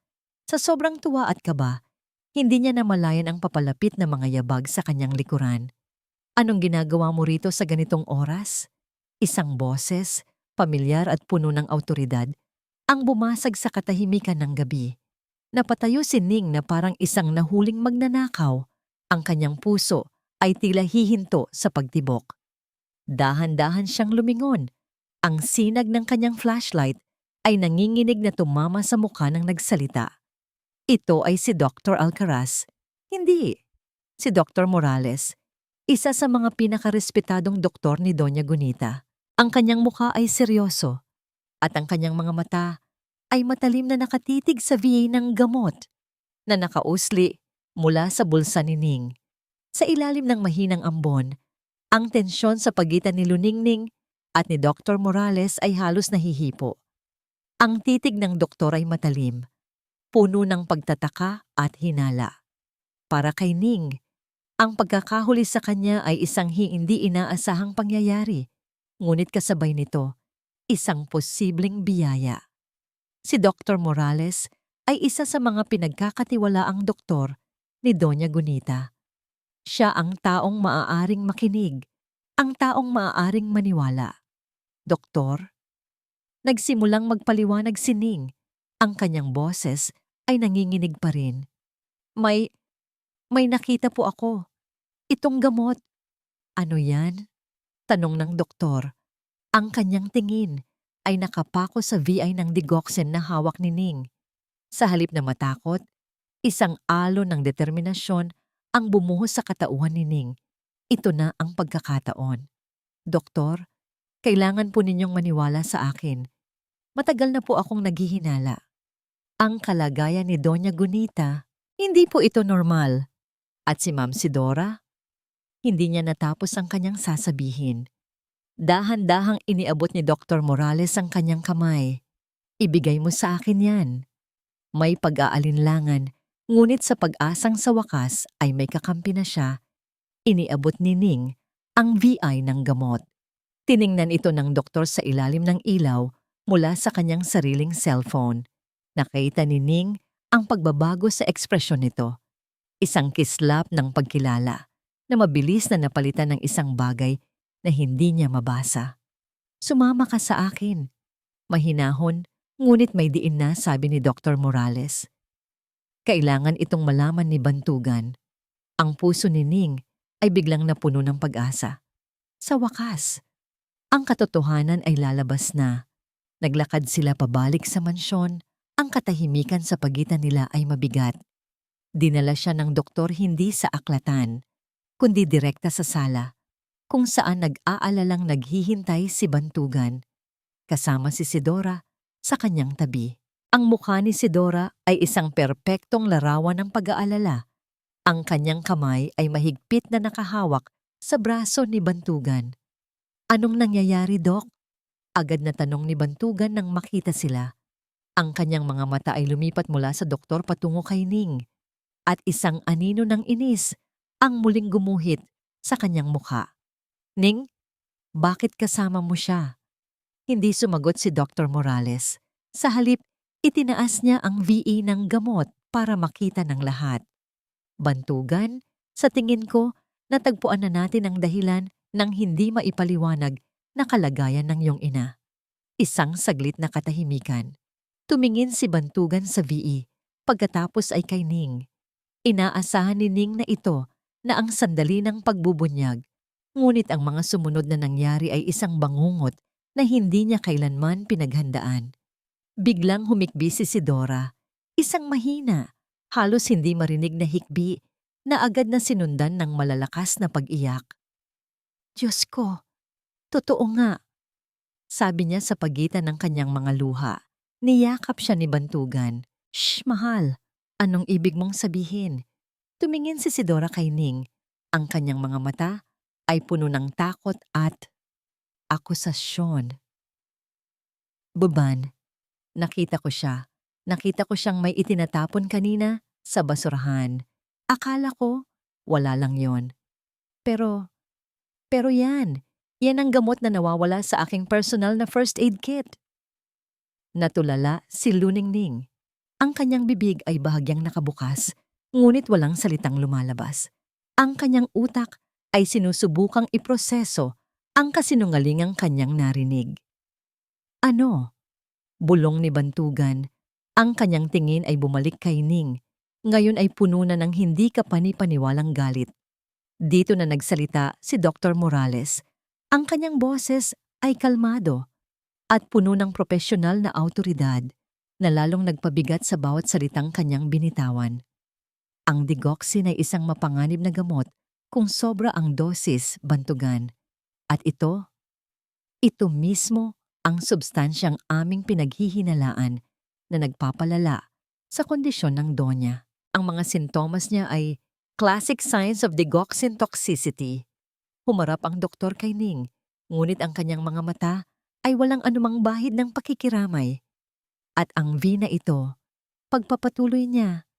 Sa sobrang tuwa at kaba, hindi niya namalayan ang papalapit na mga yabag sa kanyang likuran. Anong ginagawa mo rito sa ganitong oras? Isang boses, pamilyar at puno ng awtoridad, ang bumasag sa katahimikan ng gabi. Napatayo si Ning na parang isang nahuling magnanakaw. Ang kanyang puso ay tila hihinto sa pagtibok. Dahan-dahan siyang lumingon. Ang sinag ng kanyang flashlight ay nanginginig na tumama sa mukha ng nagsalita. Ito ay si Dr. Alcaraz. Hindi. Si Dr. Morales, isa sa mga pinakarespetadong doktor ni Doña Gunita. Ang kanyang mukha ay seryoso at ang kanyang mga mata ay matalim na nakatitig sa VA ng gamot na nakausli mula sa bulsa ni Ning. Sa ilalim ng mahinang ambon, ang tensyon sa pagitan ni Luningning at ni Dr. Morales ay halos nahihipo. Ang titig ng doktor ay matalim, puno ng pagtataka at hinala. Para kay Ning, ang pagkakahuli sa kanya ay isang hindi inaasahang pangyayari, ngunit kasabay nito, isang posibleng biyaya. Si Dr. Morales ay isa sa mga pinagkakatiwalaang doktor ni Doña Gunita. Siya ang taong maaaring makinig, ang taong maaaring maniwala. Doktor, nagsimulang magpaliwanag si Ning. Ang kanyang boses ay nanginginig pa rin. May nakita po ako. Itong gamot. Ano yan? Tanong ng doktor. Ang kanyang tingin ay nakapako sa VI ng digoxin na hawak ni Ning. Sa halip na matakot, isang alon ng determinasyon ang bumuhos sa katauhan ni Ning. Ito na ang pagkakataon. Doktor, kailangan po ninyong maniwala sa akin. Matagal na po akong naghihinala. Ang kalagayan ni Doña Gunita, hindi po ito normal. At si Ma'am Sidora, hindi niya natapos ang kanyang sasabihin. Dahan-dahang iniabot ni Dr. Morales ang kanyang kamay. Ibigay mo sa akin yan. May pag-aalinlangan, ngunit sa pag-asang sa wakas ay may kakampi na siya. Iniabot ni Ning ang VI ng gamot. Tiningnan ito ng doktor sa ilalim ng ilaw mula sa kanyang sariling cellphone. Nakita ni Ning ang pagbabago sa ekspresyon nito. Isang kislap ng pagkilala na mabilis na napalitan ng isang bagay na hindi niya mabasa. Sumama ka sa akin. Mahinahon, ngunit may diin na, sabi ni Dr. Morales. Kailangan itong malaman ni Bantugan. Ang puso ni Ning ay biglang napuno ng pag-asa. Sa wakas, ang katotohanan ay lalabas na. Naglakad sila pabalik sa mansyon. Ang katahimikan sa pagitan nila ay mabigat. Dinala siya ng doktor hindi sa aklatan, kundi direkta sa sala, kung saan nag-aalalang naghihintay si Bantugan, kasama si Sidora sa kanyang tabi. Ang mukha ni Sidora ay isang perpektong larawan ng pag-aalala. Ang kanyang kamay ay mahigpit na nakahawak sa braso ni Bantugan. Anong nangyayari, Dok? Agad na tanong ni Bantugan nang makita sila. Ang kanyang mga mata ay lumipat mula sa doktor patungo kay Ning, at isang anino ng inis ang muling gumuhit sa kanyang mukha. Ning, bakit kasama mo siya? Hindi sumagot si Dr. Morales. Sa halip, itinaas niya ang VE ng gamot para makita ng lahat. Bantugan, sa tingin ko, natagpuan na natin ang dahilan ng hindi maipaliwanag na kalagayan ng iyong ina. Isang saglit na katahimikan. Tumingin si Bantugan sa VE, pagkatapos ay kay Ning. Inaasahan ni Ning na ito na ang sandali ng pagbubunyag, ngunit ang mga sumunod na nangyari ay isang bangungot na hindi niya kailanman pinaghandaan. Biglang humikbi si Sidora, isang mahina, halos hindi marinig na hikbi na agad na sinundan ng malalakas na pag-iyak. Diyos ko, totoo nga, sabi niya sa pagitan ng kanyang mga luha. Niyakap siya ni Bantugan. Shh, mahal, anong ibig mong sabihin? Tumingin si Sidora kay Ning. Ang kanyang mga mata ay puno ng takot at akusasyon. Beban. Nakita ko siya. Nakita ko siyang may itinatapon kanina sa basurahan. Akala ko, wala lang yon. Pero, pero yan. Yan ang gamot na nawawala sa aking personal na first aid kit. Natulala si Luningning. Ang kanyang bibig ay bahagyang nakabukas, ngunit walang salitang lumalabas. Ang kanyang utak ay sinusubukang iproseso ang kasinungalingang kanyang narinig. Ano? Bulong ni Bantugan. Ang kanyang tingin ay bumalik kay Ning. Ngayon ay puno na ng hindi kapani-paniwalang galit. Dito na nagsalita si Dr. Morales. Ang kanyang boses ay kalmado at puno ng propesyonal na awtoridad na lalong nagpabigat sa bawat salitang kanyang binitawan. Ang digoxin ay isang mapanganib na gamot kung sobra ang dosis, Bantugan. At ito mismo ang substansyang aming pinaghihinalaan na nagpapalala sa kondisyon ng Donya. Ang mga sintomas niya ay classic signs of digoxin toxicity. Humarap ang doktor kay Ning, ngunit ang kanyang mga mata ay walang anumang bahid ng pakikiramay. At ang V na ito, pagpapatuloy niya,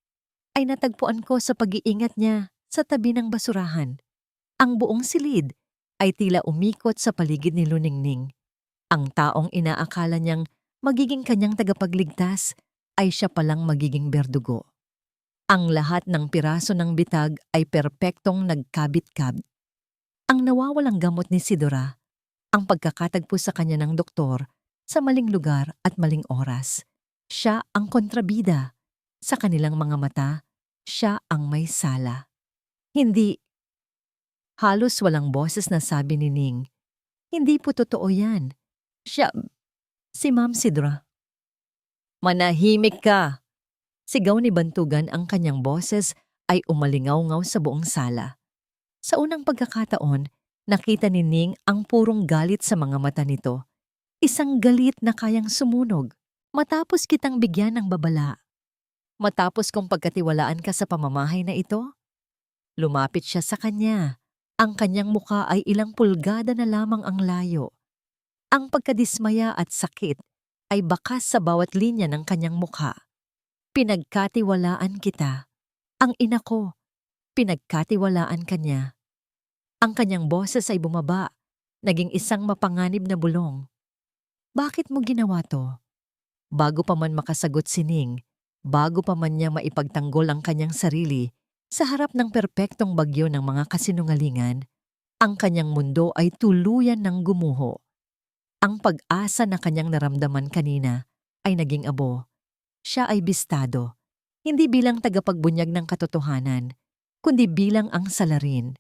ay natagpuan ko sa pag-iingat niya sa tabi ng basurahan. Ang buong silid ay tila umikot sa paligid ni Luningning. Ang taong inaakala niyang magiging kanyang tagapagligtas ay siya palang magiging berdugo. Ang lahat ng piraso ng bitag ay perpektong nagkabit-kab. Ang nawawalang gamot ni Sidora, ang pagkakatagpo sa kanya ng doktor sa maling lugar at maling oras. Siya ang kontrabida. Sa kanilang mga mata, siya ang may sala. Hindi. Halos walang boses na sabi ni Ning. Hindi po totoo yan. Siya, si Ma'am Sidra. Manahimik ka! Sigaw ni Bantugan. Ang kanyang boses ay umalingaw-ngaw sa buong sala. Sa unang pagkakataon, nakita ni Ning ang purong galit sa mga mata nito. Isang galit na kayang sumunog. Matapos kitang bigyan ng babala. Matapos kong pagkatiwalaan ka sa pamamahay na ito, lumapit siya sa kanya. Ang kanyang muka ay ilang pulgada na lamang ang layo. Ang pagkadismaya at sakit ay bakas sa bawat linya ng kanyang mukha. Pinagkatiwalaan kita. Ang ina ko, pinagkatiwalaan kanya. Ang kanyang boses ay bumaba, naging isang mapanganib na bulong. Bakit mo ginawa to? Bago pa man makasagot si Ning, bago pa man niya maipagtanggol ang kanyang sarili sa harap ng perpektong bagyo ng mga kasinungalingan, ang kanyang mundo ay tuluyan ng gumuho. Ang pag-asa na kanyang naramdaman kanina ay naging abo. Siya ay bistado, hindi bilang tagapagbunyag ng katotohanan, kundi bilang ang salarin.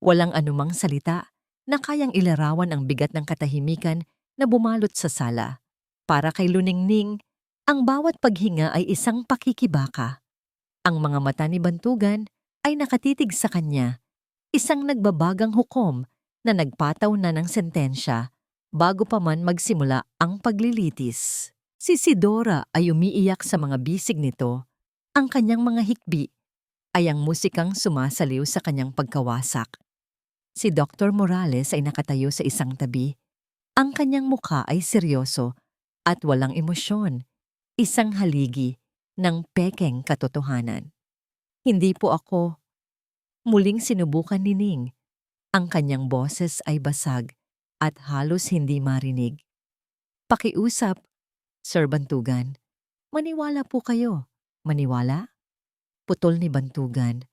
Walang anumang salita na kayang ilarawan ang bigat ng katahimikan na bumalot sa sala. Para kay Luningning, ang bawat paghinga ay isang pakikibaka. Ang mga mata ni Bantugan ay nakatitig sa kanya, isang nagbabagang hukom na nagpataw na ng sentensya bago pa man magsimula ang paglilitis. Si Sidora ay umiiyak sa mga bisig nito. Ang kanyang mga hikbi ay ang musikang sumasaliw sa kanyang pagkawasak. Si Dr. Morales ay nakatayo sa isang tabi. Ang kanyang mukha ay seryoso at walang emosyon. Isang haligi ng pekeng katotohanan. Hindi po ako. Muling sinubukan ni Ning. Ang kanyang boses ay basag at halos hindi marinig. Pakiusap, Sir Bantugan. Maniwala po kayo. Maniwala? Putol ni Bantugan.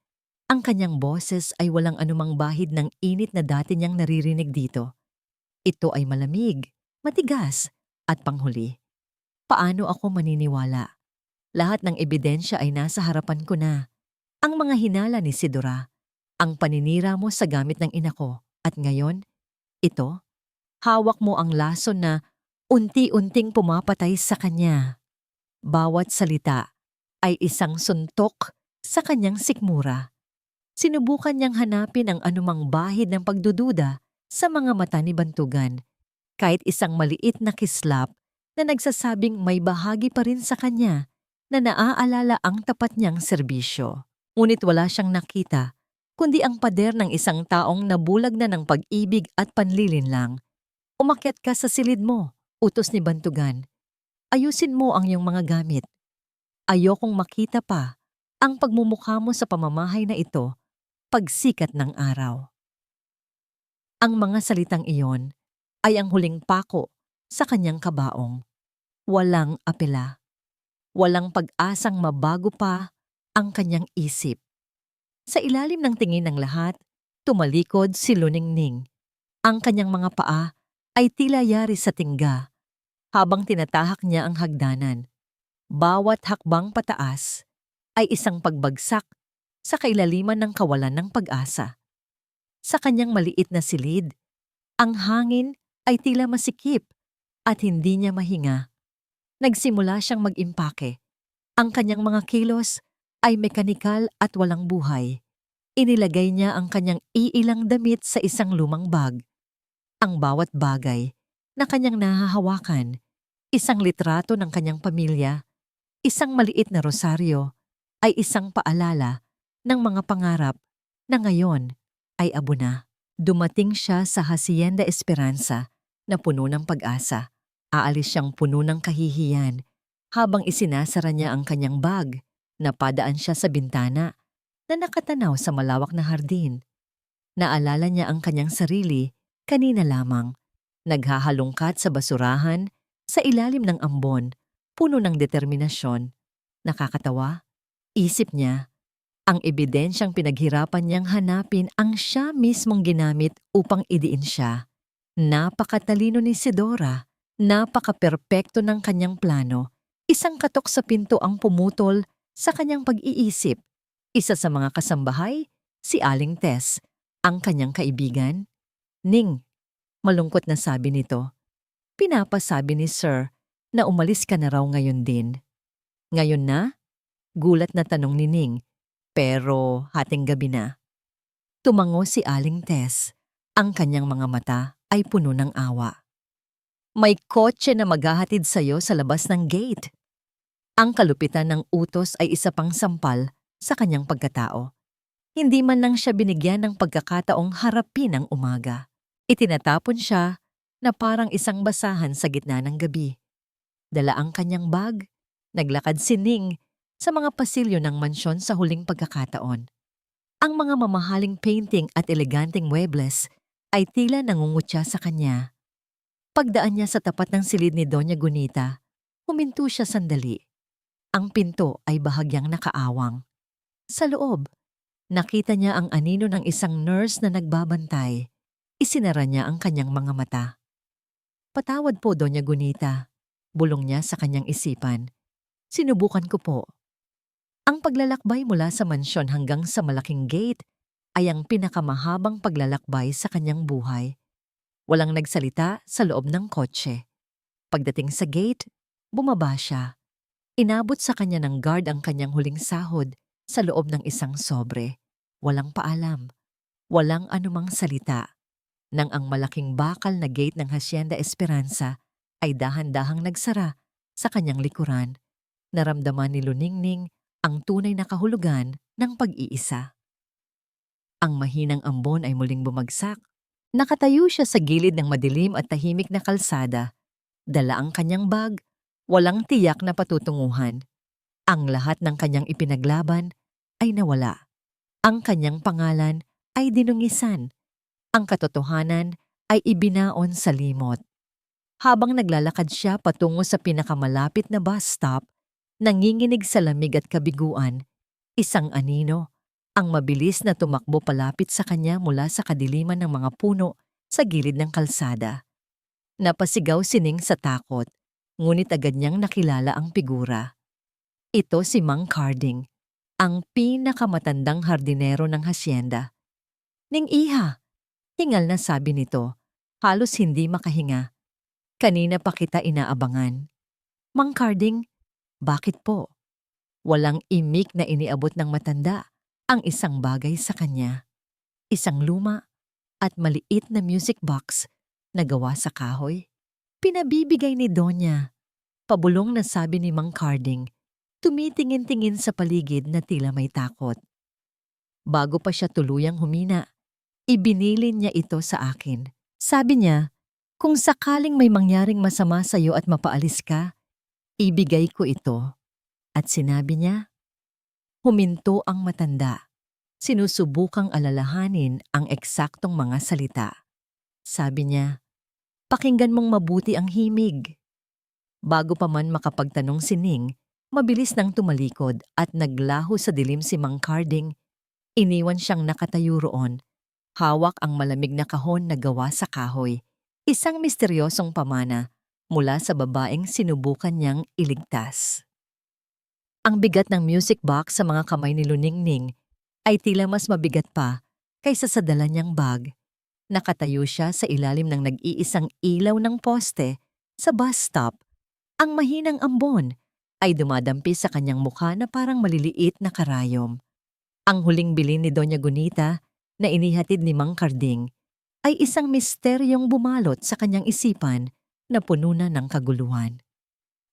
Ang kanyang boses ay walang anumang bahid ng init na dati niyang naririnig dito. Ito ay malamig, matigas, at panghuli. Paano ako maniniwala? Lahat ng ebidensya ay nasa harapan ko na. Ang mga hinala ni Sidora, ang paninira mo sa gamit ng ina ko, at ngayon, ito, hawak mo ang lason na unti-unting pumapatay sa kanya. Bawat salita ay isang suntok sa kanyang sikmura. Sinubukan niyang hanapin ang anumang bahid ng pagdududa sa mga mata ni Bantugan, kahit isang maliit na kislap na nagsasabing may bahagi pa rin sa kanya na naaalala ang tapat niyang serbisyo. Ngunit wala siyang nakita, kundi ang pader ng isang taong nabulag na ng pag-ibig at panlilinlang. Umakyat ka sa silid mo, utos ni Bantugan. Ayusin mo ang iyong mga gamit. Ayokong makita pa ang pagmumukha mo sa pamamahay na ito pagsikat ng araw. Ang mga salitang iyon ay ang huling pako sa kanyang kabaong. Walang apela. Walang pag-asang mabago pa ang kanyang isip. Sa ilalim ng tingin ng lahat, tumalikod si Luningning. Ang kanyang mga paa ay tila yari sa tingga habang tinatahak niya ang hagdanan. Bawat hakbang pataas ay isang pagbagsak sa kailaliman ng kawalan ng pag-asa. Sa kanyang maliit na silid, ang hangin ay tila masikip at hindi niya mahinga. Nagsimula siyang mag-impake. Ang kanyang mga kilos ay mekanikal at walang buhay. Inilagay niya ang kanyang iilang damit sa isang lumang bag. Ang bawat bagay na kanyang nahahawakan, isang litrato ng kanyang pamilya, isang maliit na rosaryo, ay isang paalala ng mga pangarap na ngayon ay abo na. Dumating siya sa Hacienda Esperanza na puno ng pag-asa. Aalis siyang puno ng kahihiyan habang isinasara niya ang kanyang bag. Napadaan siya sa bintana na nakatanaw sa malawak na hardin. Naalala niya ang kanyang sarili kanina lamang. Naghahalungkat sa basurahan sa ilalim ng ambon, puno ng determinasyon. Nakakatawa, isip niya, ang ebidensyang pinaghirapan niyang hanapin ang siya mismong ginamit upang idiin siya. Napakatalino ni Isidora, napaka-perpekto ng kanyang plano. Isang katok sa pinto ang pumutol sa kanyang pag-iisip. Isa sa mga kasambahay, si Aling Tess, ang kanyang kaibigan. Ning, malungkot na sabi nito, pinapasabi ni Sir na umalis ka na raw ngayon din. Ngayon na? Gulat na tanong ni Ning. Pero hating gabi na. Tumango si Aling Tess. Ang kanyang mga mata ay puno ng awa. May kotse na maghahatid sa'yo sa labas ng gate. Ang kalupitan ng utos ay isa pang sampal sa kanyang pagkatao. Hindi man lang siya binigyan ng pagkakataong harapin ang umaga. Itinatapon siya na parang isang basahan sa gitna ng gabi. Dala ang kanyang bag, naglakad si Ning sa mga pasilyo ng mansyon sa huling pagkakataon. Ang mga mamahaling painting at eleganteng muebles ay tila nangungutya sa kanya. Pagdaan niya sa tapat ng silid ni Doña Gunita, huminto siya sandali. Ang pinto ay bahagyang nakaawang. Sa loob, nakita niya ang anino ng isang nurse na nagbabantay. Isinara niya ang kanyang mga mata. Patawad po, Doña Gunita. Bulong niya sa kanyang isipan. Sinubukan ko po. Ang paglalakbay mula sa mansyon hanggang sa malaking gate ay ang pinakamahabang paglalakbay sa kanyang buhay. Walang nagsalita sa loob ng kotse. Pagdating sa gate, bumaba siya. Inabot sa kanya ng guard ang kanyang huling sahod sa loob ng isang sobre. Walang paalam. Walang anumang salita. Nang ang malaking bakal na gate ng Hacienda Esperanza ay dahan-dahang nagsara sa kanyang likuran, naramdaman ni Luningning ang tunay na kahulugan ng pag-iisa. Ang mahinang ambon ay muling bumagsak. Nakatayo siya sa gilid ng madilim at tahimik na kalsada. Dala ang kanyang bag, walang tiyak na patutunguhan. Ang lahat ng kanyang ipinaglaban ay nawala. Ang kanyang pangalan ay dinungisan. Ang katotohanan ay ibinaon sa limot. Habang naglalakad siya patungo sa pinakamalapit na bus stop, nanginginig sa lamig at kabiguan, isang anino, ang mabilis na tumakbo palapit sa kanya mula sa kadiliman ng mga puno sa gilid ng kalsada. Napasigaw si Ning sa takot, ngunit agad niyang nakilala ang figura. Ito si Mang Carding, ang pinakamatandang hardinero ng hasyenda. Ning Iha, hingal na sabi nito, halos hindi makahinga. Kanina pa kita inaabangan. Mang Carding, bakit po? Walang imik na iniabot ng matanda ang isang bagay sa kanya. Isang luma at maliit na music box na gawa sa kahoy. Pinabibigay ni Donya. Pabulong na sabi ni Mang Carding, tumitingin-tingin sa paligid na tila may takot. Bago pa siya tuluyang humina, ibinilin niya ito sa akin. Sabi niya, kung sakaling may mangyaring masama sa iyo at mapaalis ka, Ibigay ko ito. At sinabi niya, huminto ang matanda. Sinusubukang alalahanin ang eksaktong mga salita. Sabi niya, pakinggan mong mabuti ang himig. Bago pa man makapagtanong si Ning, mabilis nang tumalikod at naglaho sa dilim si Mang Carding. Iniwan siyang nakatayo roon. Hawak ang malamig na kahon na gawa sa kahoy. Isang misteryosong pamana mula sa babaeng sinubukan niyang iligtas. Ang bigat ng music box sa mga kamay ni Luningning ay tila mas mabigat pa kaysa sa dala niyang bag. Nakatayo siya sa ilalim ng nag-iisang ilaw ng poste sa bus stop. Ang mahinang ambon ay dumadampi sa kanyang mukha na parang maliliit na karayom. Ang huling bilin ni Doña Gunita na inihatid ni Mang Carding ay isang misteryong bumalot sa kanyang isipan na puno na ng kaguluhan.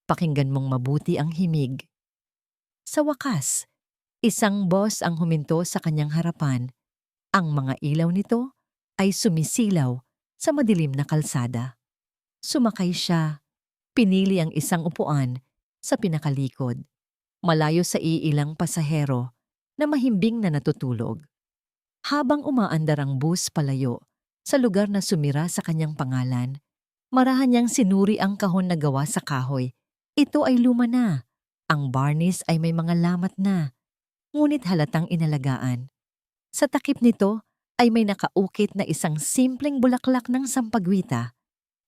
Pakinggan mong mabuti ang himig. Sa wakas, isang boss ang huminto sa kanyang harapan. Ang mga ilaw nito ay sumisilaw sa madilim na kalsada. Sumakay siya. Pinili ang isang upuan sa pinakalikod, malayo sa iilang pasahero na mahimbing na natutulog. Habang umaandar ang bus palayo sa lugar na sumira sa kanyang pangalan, marahan niyang sinuri ang kahon na gawa sa kahoy. Ito ay luma na. Ang varnish ay may mga lamat na, ngunit halatang inalagaan. Sa takip nito ay may nakaukit na isang simpleng bulaklak ng sampagwita.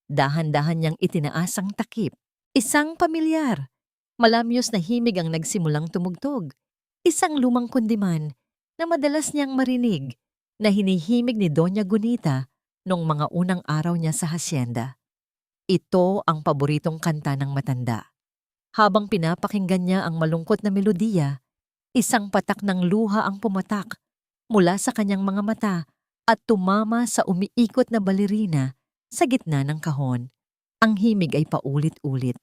Dahan-dahan niyang itinaas ang takip. Isang pamilyar. Malamyos na himig ang nagsimulang tumugtog. Isang lumang kundiman na madalas niyang marinig na hinihimig ni Doña Gunita noong mga unang araw niya sa hasyenda. Ito ang paboritong kanta ng matanda. Habang pinapakinggan niya ang malungkot na melodiya, isang patak ng luha ang pumatak mula sa kanyang mga mata at tumama sa umiikot na balerina sa gitna ng kahon. Ang himig ay paulit-ulit.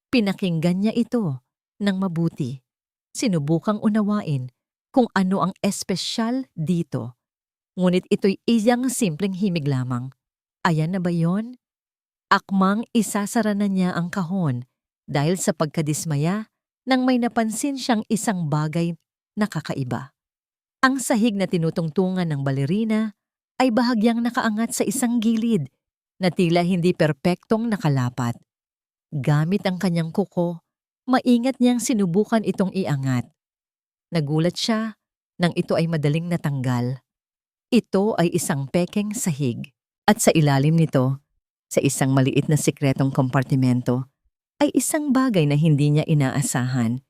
Pinakinggan niya ito ng mabuti. Sinubukang unawain kung ano ang espesyal dito. Ngunit ito'y isang simpleng himig lamang. Ayan na ba yon? Akmang isasara na niya ang kahon dahil sa pagkadismaya nang may napansin siyang isang bagay na kakaiba. Ang sahig na tinutungtungan ng balerina ay bahagyang nakaangat sa isang gilid na tila hindi perpektong nakalapat. Gamit ang kanyang kuko, maingat niyang sinubukan itong iangat. Nagulat siya nang ito ay madaling natanggal. Ito ay isang pekeng sahig at sa ilalim nito, sa isang maliit na sikretong kompartimento, ay isang bagay na hindi niya inaasahan.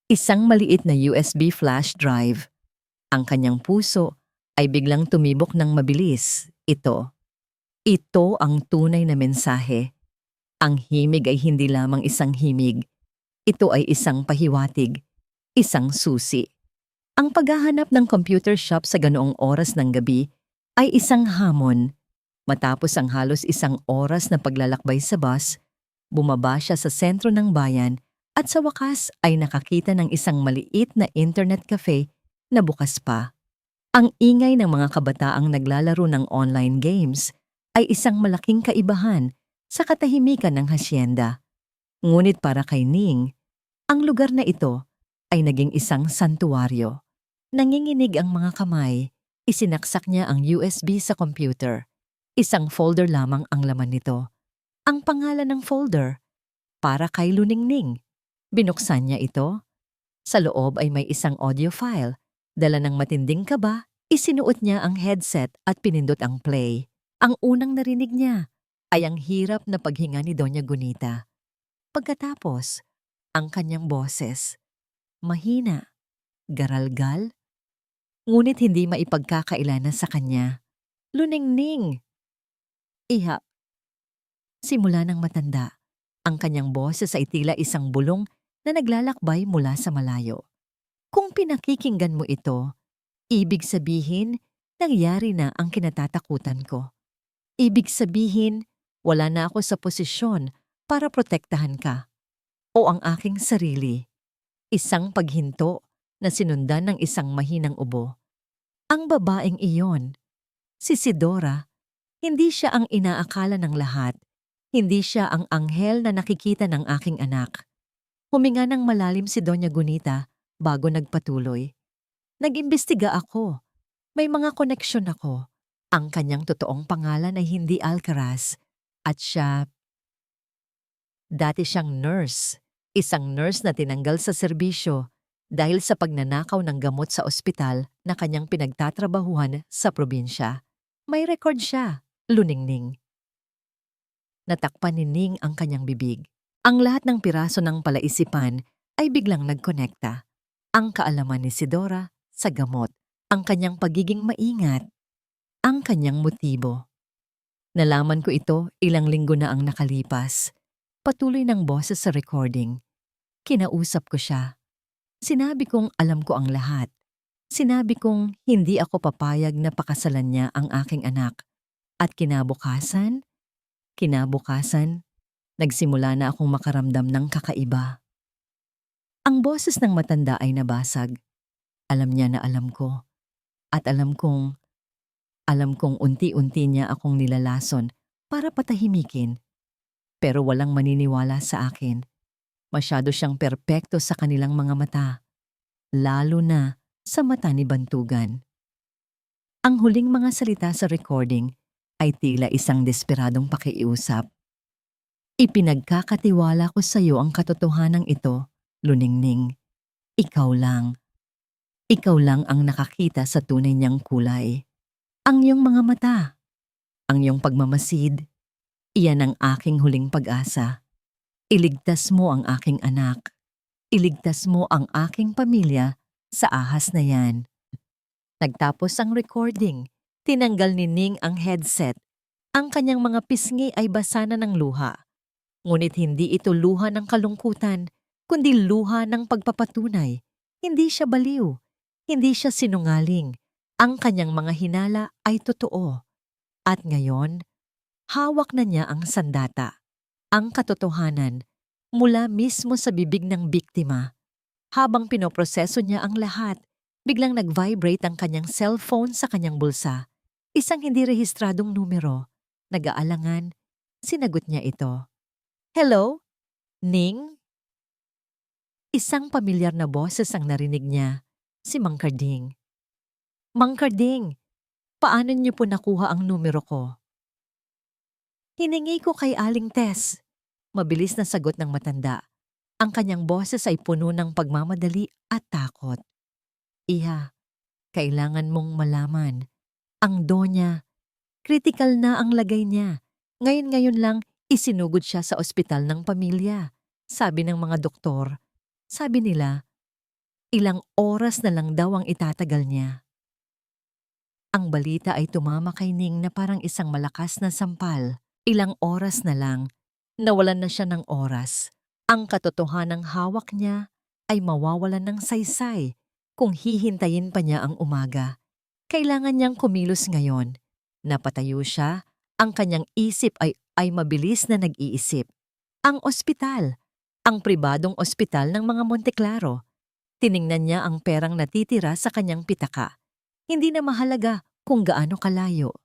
Isang maliit na USB flash drive. Ang kanyang puso ay biglang tumibok ng mabilis. Ito ang tunay na mensahe. Ang himig ay hindi lamang isang himig. Ito ay isang pahiwatig, isang susi. Ang paghahanap ng computer shop sa ganoong oras ng gabi ay isang hamon. Matapos ang halos isang oras na paglalakbay sa bus, bumaba siya sa sentro ng bayan at sa wakas ay nakakita ng isang maliit na internet cafe na bukas pa. Ang ingay ng mga kabataang naglalaro ng online games ay isang malaking kaibahan sa katahimikan ng hasyenda. Ngunit para kay Ning, ang lugar na ito ay naging isang santuwaryo. Nanginginig ang mga kamay, isinaksak niya ang USB sa computer. Isang folder lamang ang laman nito. Ang pangalan ng folder, para kay Luningning. Binuksan niya ito. Sa loob ay may isang audio file. Dala ng matinding kaba, isinuot niya ang headset at pinindot ang play. Ang unang narinig niya ay ang hirap na paghinga ni Doña Gunita. Pagkatapos, ang kanyang boses. Mahina, garalgal, ngunit hindi maipagkakailana sa kanya. Luningning! Iha. Simula ng matanda, ang kanyang boses ay tila isang bulong na naglalakbay mula sa malayo. Kung pinakikinggan mo ito, ibig sabihin, nangyari na ang kinatatakutan ko. Ibig sabihin, wala na ako sa posisyon para protektahan ka. O ang aking sarili. Isang paghinto na sinundan ng isang mahinang ubo. Ang babaeng iyon, si Sidora, hindi siya ang inaakala ng lahat. Hindi siya ang anghel na nakikita ng aking anak. Huminga ng malalim si Doña Gunita bago nagpatuloy. Nag-imbestiga ako. May mga koneksyon ako. Ang kanyang totoong pangalan ay hindi Alcaraz at siya, dati siyang nurse. Isang nurse na tinanggal sa serbisyo dahil sa pagnanakaw ng gamot sa ospital na kanyang pinagtatrabahuhan sa probinsya. May record siya, luningning. Natakpan ni Ning ang kanyang bibig. Ang lahat ng piraso ng palaisipan ay biglang nagkonekta. Ang kaalaman ni Sidora sa gamot, ang kanyang pagiging maingat, ang kanyang motibo. Nalaman ko ito ilang linggo na ang nakalipas. Patuloy ng boses sa recording. Kinausap ko siya. Sinabi kong alam ko ang lahat. Sinabi kong hindi ako papayag na pakasalan niya ang aking anak. At kinabukasan, nagsimula na akong makaramdam ng kakaiba. Ang boses ng matanda ay nabasag. Alam niya na alam ko. At alam kong unti-unti niya akong nilalason para patahimikin. Pero walang maniniwala sa akin. Masyado siyang perpekto sa kanilang mga mata. Lalo na sa mata ni Bantugan. Ang huling mga salita sa recording ay tila isang desperadong pakiusap. Ipinagkakatiwala ko sa iyo ang katotohanan ito, luningning. Ikaw lang. Ikaw lang ang nakakita sa tunay niyang kulay. Ang iyong mga mata. Ang iyong pagmamasid. Iyan ang aking huling pag-asa. Iligtas mo ang aking anak. Iligtas mo ang aking pamilya sa ahas na yan. Nagtapos ang recording. Tinanggal ni Ning ang headset. Ang kanyang mga pisngi ay basa na ng luha. Ngunit hindi ito luha ng kalungkutan, kundi luha ng pagpapatunay. Hindi siya baliw. Hindi siya sinungaling. Ang kanyang mga hinala ay totoo. At ngayon, hawak na niya ang sandata. Ang katotohanan mula mismo sa bibig ng biktima. Habang pinoproseso niya ang lahat, biglang nag-vibrate ang kanyang cellphone sa kanyang bulsa. Isang hindi rehistradong numero. Nag-aalangan, sinagot niya ito. Hello? Ning? Isang pamilyar na boses ang narinig niya, si Mang Carding. Mang Carding, paano niyo po nakuha ang numero ko? Hiningi ko kay Aling Tess. Mabilis na sagot ng matanda. Ang kanyang boses ay puno ng pagmamadali at takot. Iha, kailangan mong malaman. Ang Donya, kritikal na ang lagay niya. Ngayon lang, isinugod siya sa ospital ng pamilya. Sabi ng mga doktor. Sabi nila, ilang oras na lang daw ang itatagal niya. Ang balita ay tumama kay Ning na parang isang malakas na sampal. Ilang oras na lang, nawalan na siya ng oras. Ang katotohanang hawak niya ay mawawalan ng saysay kung hihintayin pa niya ang umaga. Kailangan niyang kumilos ngayon. Napatayo siya, ang kanyang isip ay mabilis na nag-iisip. Ang ospital, ang pribadong ospital ng mga Monteclaro. Tiningnan niya ang perang natitira sa kanyang pitaka. Hindi na mahalaga kung gaano kalayo.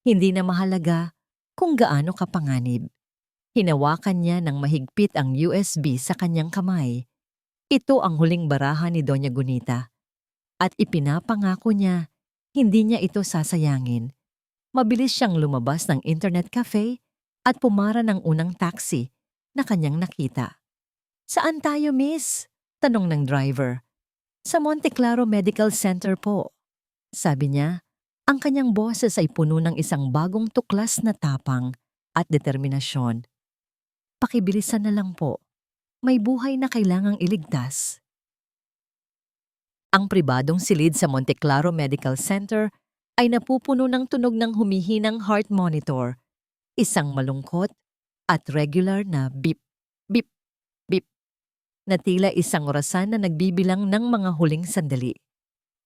Hindi na mahalaga kung gaano kapanganib. Hinawakan niya ng mahigpit ang USB sa kanyang kamay. Ito ang huling baraha ni Doña Gunita. At ipinapangako niya, hindi niya ito sasayangin. Mabilis siyang lumabas ng internet cafe at pumara ng unang taxi na kanyang nakita. Saan tayo, miss? Tanong ng driver. Sa Monteclaro Medical Center po. Sabi niya, ang kanyang boses ay puno ng isang bagong tuklas na tapang at determinasyon. Pakibilisan na lang po. May buhay na kailangang iligtas. Ang pribadong silid sa Monteclaro Medical Center ay napupuno ng tunog ng humihinang heart monitor. Isang malungkot at regular na beep, beep, beep. Na tila isang orasan na nagbibilang ng mga huling sandali.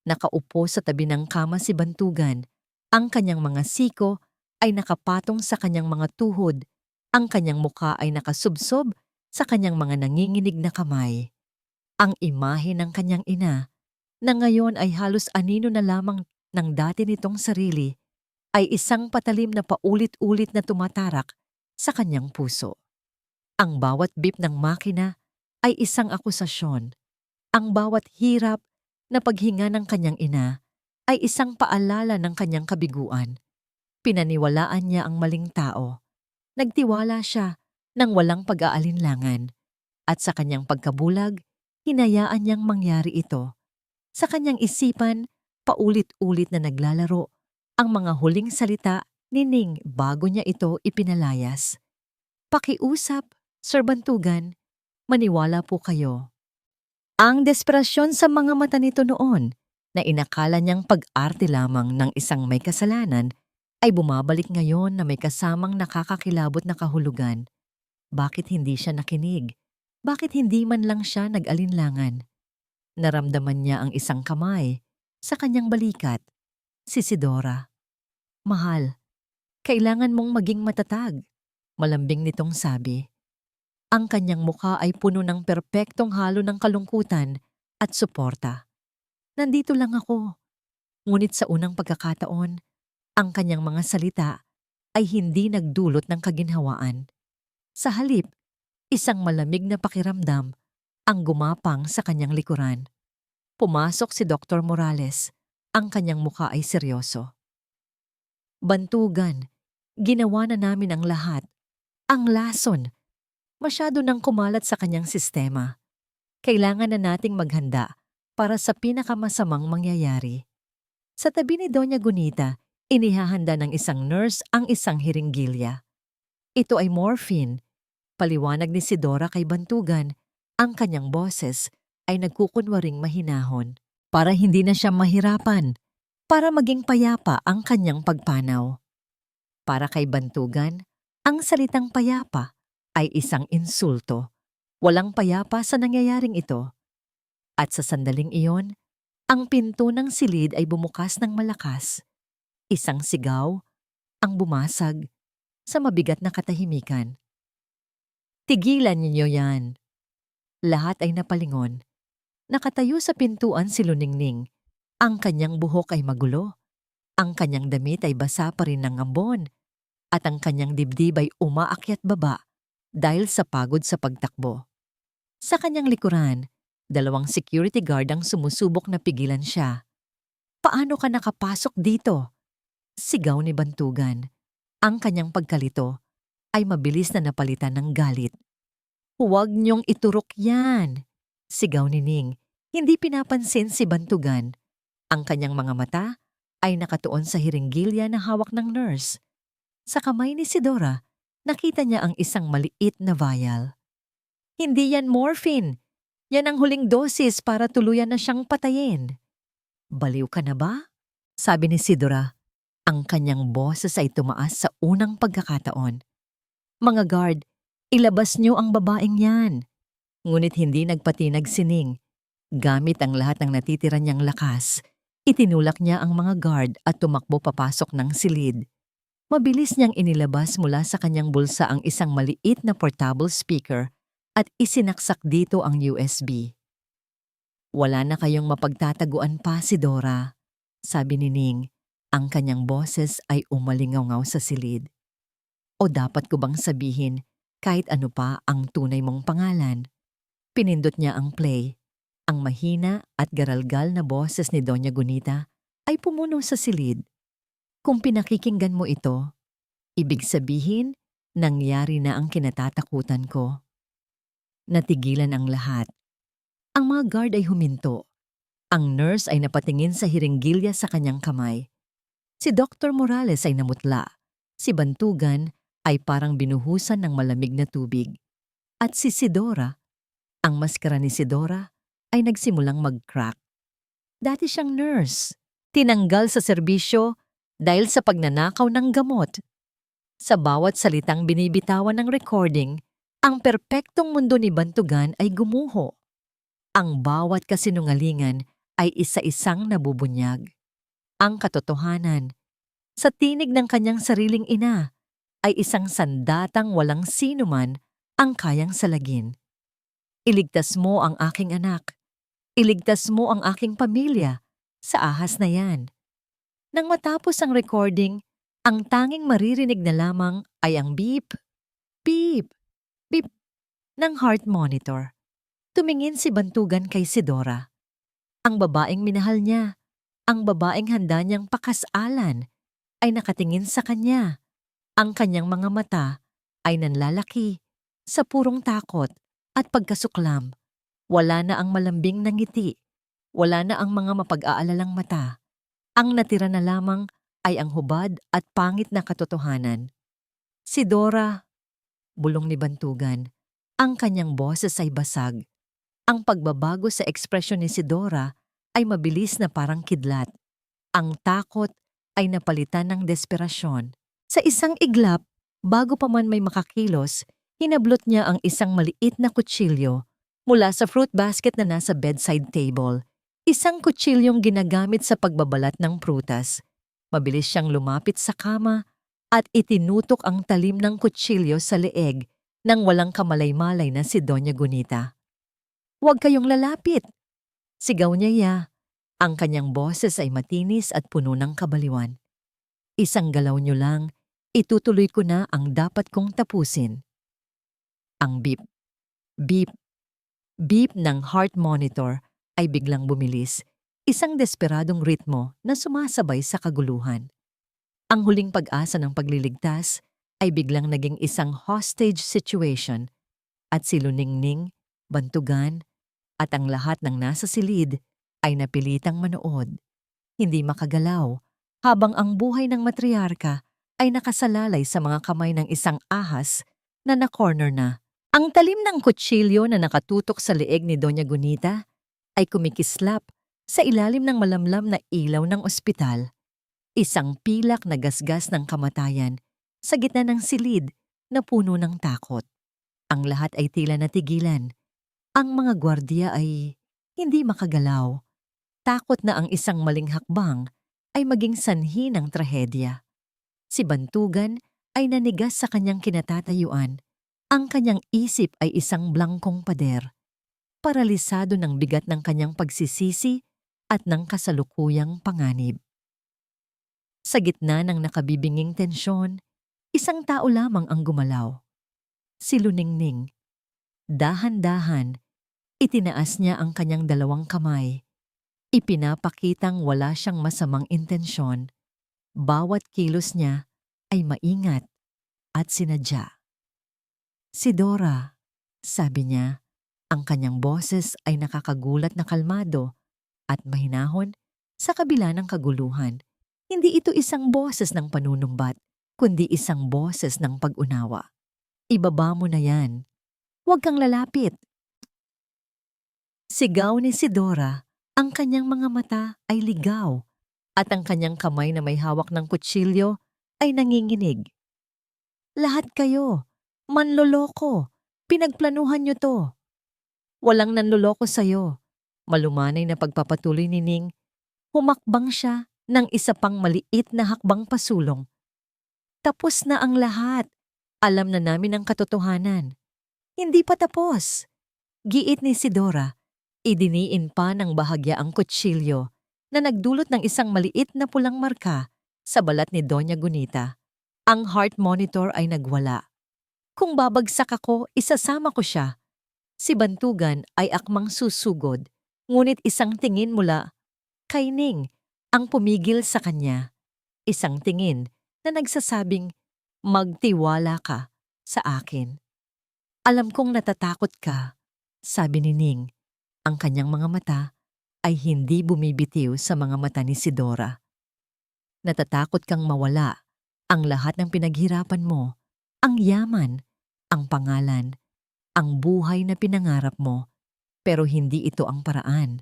Nakaupo sa tabi ng kama si Bantugan. Ang kanyang mga siko ay nakapatong sa kanyang mga tuhod. Ang kanyang muka ay nakasubsob sa kanyang mga nanginginig na kamay. Ang imahe ng kanyang ina, na ngayon ay halos anino na lamang ng dati nitong sarili, ay isang patalim na paulit-ulit na tumatarak sa kanyang puso. Ang bawat beep ng makina ay isang akusasyon. Ang bawat hirap na paghinga ng kanyang ina ay isang paalala ng kanyang kabiguan. Pinaniwalaan niya ang maling tao. Nagtiwala siya ng walang pag-aalinlangan. At sa kanyang pagkabulag, hinayaan niyang mangyari ito. Sa kanyang isipan, paulit-ulit na naglalaro ang mga huling salita ni Ning bago niya ito ipinalayas. Pakiusap, Sir Bantugan, maniwala po kayo. Ang desperasyon sa mga mata nito noon na inakala niyang pag-arte lamang ng isang may kasalanan ay bumabalik ngayon na may kasamang nakakakilabot na kahulugan. Bakit hindi siya nakinig? Bakit hindi man lang siya nag-alinlangan? Naramdaman niya ang isang kamay sa kanyang balikat. Si Sidora. Mahal, kailangan mong maging matatag. Malambing nitong sabi. Ang kanyang mukha ay puno ng perpektong halo ng kalungkutan at suporta. Nandito lang ako. Ngunit sa unang pagkakataon, ang kanyang mga salita ay hindi nagdulot ng kaginhawaan. Sa halip, isang malamig na pakiramdam ang gumapang sa kanyang likuran. Pumasok si Dr. Morales. Ang kanyang mukha ay seryoso. Bantugan, ginawa na namin ang lahat. Ang lason. Masyado nang kumalat sa kanyang sistema. Kailangan na nating maghanda para sa pinakamasamang mangyayari. Sa tabi ni Doña Gunita, inihahanda ng isang nurse ang isang hiringgilya. Ito ay morphine. Paliwanag ni Sidora kay Bantugan, ang kanyang boses ay nagkukunwaring mahinahon para hindi na siya mahirapan, para maging payapa ang kanyang pagpanaw. Para kay Bantugan, ang salitang payapa ay isang insulto. Walang payapa sa nangyayaring ito. At sa sandaling iyon, ang pinto ng silid ay bumukas ng malakas. Isang sigaw ang bumasag sa mabigat na katahimikan. Tigilan ninyo yan. Lahat ay napalingon. Nakatayo sa pintuan si Luningning. Ang kanyang buhok ay magulo. Ang kanyang damit ay basa pa rin ng ambon. At ang kanyang dibdib ay umaakyat baba dahil sa pagod sa pagtakbo. Sa kanyang likuran, 2 security guard ang sumusubok na pigilan siya. Paano ka nakapasok dito? Sigaw ni Bantugan. Ang kanyang pagkalito ay mabilis na napalitan ng galit. Huwag niyong iturok yan, sigaw ni Ning. Hindi pinapansin si Bantugan. Ang kanyang mga mata ay nakatuon sa hiringgilya na hawak ng nurse. Sa kamay ni Sidora, nakita niya ang isang maliit na vial. Hindi yan morphine. Yan ang huling dosis para tuluyan na siyang patayin. Baliw ka na ba? Sabi ni Sidora. Ang kanyang boses ay tumaas sa unang pagkakataon. Mga guard, ilabas niyo ang babaeng yan. Ngunit hindi nagpatinag si Ning. Gamit ang lahat ng natitira niyang lakas, itinulak niya ang mga guard at tumakbo papasok ng silid. Mabilis niyang inilabas mula sa kanyang bulsa ang isang maliit na portable speaker at isinaksak dito ang USB. Wala na kayong mapagtataguan pa, Sidora, sabi ni Ning. Ang kanyang boses ay umalingaw sa silid. O dapat ko bang sabihin kahit ano pa ang tunay mong pangalan? Pinindot niya ang play. Ang mahina at garalgal na boses ni Doña Gunita ay pumuno sa silid. Kung pinakikinggan mo ito, ibig sabihin, nangyari na ang kinatatakutan ko. Natigilan ang lahat. Ang mga guard ay huminto. Ang nurse ay napatingin sa hiringgilya sa kanyang kamay. Si Dr. Morales ay namutla. Si Bantugan ay parang binuhusan ng malamig na tubig. At si Sidora, ang maskara ni Sidora, ay nagsimulang mag-crack. Dati siyang nurse. Tinanggal sa serbisyo dahil sa pagnanakaw ng gamot. Sa bawat salitang binibitawan ng recording, ang perpektong mundo ni Bantugan ay gumuho. Ang bawat kasinungalingan ay isa-isang nabubunyag. Ang katotohanan, sa tinig ng kanyang sariling ina, ay isang sandatang walang sinuman ang kayang salagin. Iligtas mo ang aking anak. Iligtas mo ang aking pamilya sa ahas na yan. Nang matapos ang recording, ang tanging maririnig na lamang ay ang beep, beep, beep ng heart monitor. Tumingin si Bantugan kay Sidora. Ang babaeng minahal niya, ang babaeng handa niyang pakasalan, ay nakatingin sa kanya. Ang kanyang mga mata ay nanlalaki sa purong takot at pagkasuklam. Wala na ang malambing na ngiti, wala na ang mga mapag-aalalang mata. Ang natira na lamang ay ang hubad at pangit na katotohanan. Sidora, bulong ni Bantugan. Ang kanyang boses ay basag. Ang pagbabago sa ekspresyon ni Sidora ay mabilis na parang kidlat. Ang takot ay napalitan ng desperasyon. Sa isang iglap, bago pa man may makakilos, hinablot niya ang isang maliit na kutsilyo mula sa fruit basket na nasa bedside table. Isang kutsilyong ginagamit sa pagbabalat ng prutas. Mabilis siyang lumapit sa kama at itinutok ang talim ng kutsilyo sa leeg ng walang kamalay-malay na si Doña Gunita. "Huwag kayong lalapit!" Sigaw niya. Ang kanyang boses ay matinis at puno ng kabaliwan. "Isang galaw niyo lang, itutuloy ko na ang dapat kong tapusin." Ang beep, beep, beep ng heart monitor ay biglang bumilis, isang desperadong ritmo na sumasabay sa kaguluhan. Ang huling pag-asa ng pagliligtas ay biglang naging isang hostage situation at si Luningning, Bantugan, at ang lahat ng nasa silid ay napilitang manood, hindi makagalaw, habang ang buhay ng matriarka ay nakasalalay sa mga kamay ng isang ahas na na-corner na. Ang talim ng kutsilyo na nakatutok sa leeg ni Doña Gunita ay kumikislap sa ilalim ng malamlam na ilaw ng ospital. Isang pilak na gasgas ng kamatayan sa gitna ng silid na puno ng takot. Ang lahat ay tila natigilan. Ang mga gwardiya ay hindi makagalaw. Takot na ang isang maling hakbang ay maging sanhi ng trahedya. Si Bantugan ay nanigas sa kanyang kinatatayuan. Ang kanyang isip ay isang blangkong pader. Paralisado ng bigat ng kanyang pagsisisi at ng kasalukuyang panganib. Sa gitna ng nakabibinging tensyon, isang tao lamang ang gumalaw. Si Luningning. Dahan-dahan, itinaas niya ang kanyang dalawang kamay. Ipinapakitang wala siyang masamang intensyon. Bawat kilos niya ay maingat at sinadya. "Sidora," sabi niya, ang kanyang boses ay nakakagulat na kalmado at mahinahon sa kabila ng kaguluhan. Hindi ito isang boses ng panunumbat, kundi isang boses ng pag-unawa. "Ibaba mo na yan. Huwag kang lalapit." Sigaw ni Sidora, ang kanyang mga mata ay ligaw at ang kanyang kamay na may hawak ng kutsilyo ay nanginginig. "Lahat kayo, manloloko, pinagplanuhan niyo to." "Walang nanloloko sa'yo." Malumanay na pagpapatuloy ni Ning, humakbang siya ng isa pang maliit na hakbang pasulong. "Tapos na ang lahat. Alam na namin ang katotohanan." "Hindi pa tapos." Giit ni Sidora, idiniin pa ng bahagya ang kutsilyo na nagdulot ng isang maliit na pulang marka sa balat ni Doña Gunita. Ang heart monitor ay nagwala. "Kung babagsak ako, isasama ko siya." Si Bantugan ay akmang susugod, ngunit isang tingin mula kay Ning ang pumigil sa kanya. Isang tingin na nagsasabing, "Magtiwala ka sa akin." "Alam kong natatakot ka," sabi ni Ning. Ang kanyang mga mata ay hindi bumibitiw sa mga mata ni Sidora. "Natatakot kang mawala ang lahat ng pinaghirapan mo, ang yaman, ang pangalan, ang buhay na pinangarap mo, pero hindi ito ang paraan."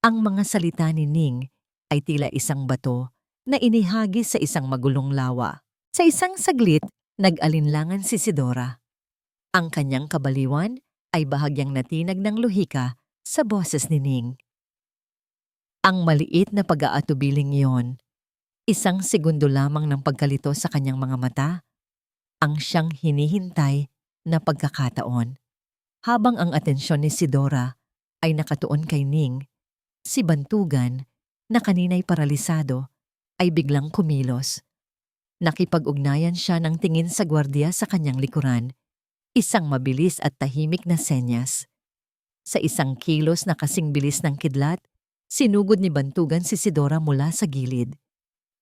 Ang mga salita ni Ning ay tila isang bato na inihagis sa isang magulong lawa. Sa isang saglit, nag-alinlangan si Sidora. Ang kanyang kabaliwan ay bahagyang natinag ng lohika sa boses ni Ning. Ang maliit na pag-aatubiling iyon, isang segundo lamang ng pagkalito sa kanyang mga mata, ang siyang hinihintay na pagkakataon. Habang ang atensyon ni Sidora ay nakatuon kay Ning, si Bantugan, na kanina'y paralisado, ay biglang kumilos. Nakipag-ugnayan siya ng tingin sa gwardiya sa kanyang likuran, isang mabilis at tahimik na senyas. Sa isang kilos na kasing bilis ng kidlat, sinugod ni Bantugan si Sidora mula sa gilid.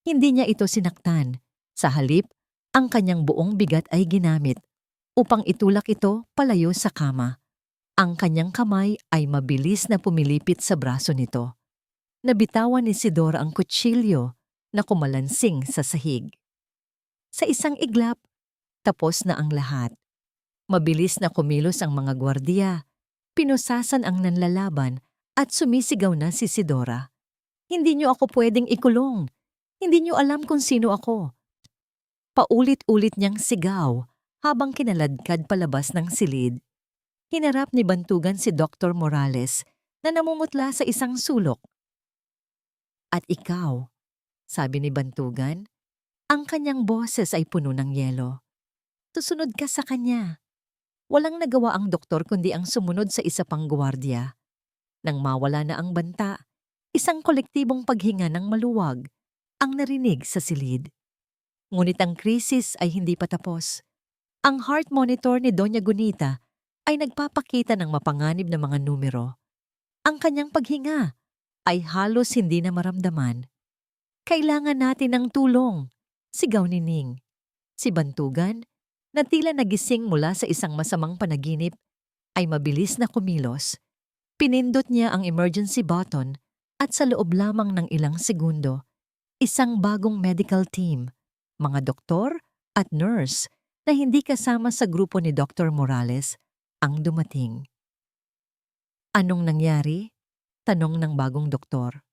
Hindi niya ito sinaktan. Sa halip, ang kanyang buong bigat ay ginamit upang itulak ito palayo sa kama. Ang kanyang kamay ay mabilis na pumilipit sa braso nito. Nabitawan ni Sidora ang kutsilyo na kumalansing sa sahig. Sa isang iglap, tapos na ang lahat. Mabilis na kumilos ang mga gwardiya, pinusasan ang nanlalaban at sumisigaw na si Sidora. Hindi niyo ako pwedeng ikulong. Hindi niyo alam kung sino ako. Paulit-ulit niyang sigaw habang kinaladkad palabas ng silid. Hinarap ni Bantugan si Dr. Morales na namumutla sa isang sulok. At ikaw, sabi ni Bantugan, ang kanyang boses ay puno ng yelo. Susunod ka sa kanya. Walang nagawa ang doktor kundi ang sumunod sa isa pang gwardiya. Nang mawala na ang banta, isang kolektibong paghinga ng maluwag ang narinig sa silid. Ngunit ang krisis ay hindi pa tapos. Ang heart monitor ni Doña Gunita ay nagpapakita ng mapanganib na mga numero. Ang kanyang paghinga ay halos hindi na maramdaman. Kailangan natin ng tulong, sigaw ni Ning. Si Bantugan, na tila nagising mula sa isang masamang panaginip, ay mabilis na kumilos. Pinindot niya ang emergency button at sa loob lamang ng ilang segundo, isang bagong medical team, mga doktor at nurse na hindi kasama sa grupo ni Dr. Morales ang dumating. Anong nangyari? Tanong ng bagong doktor.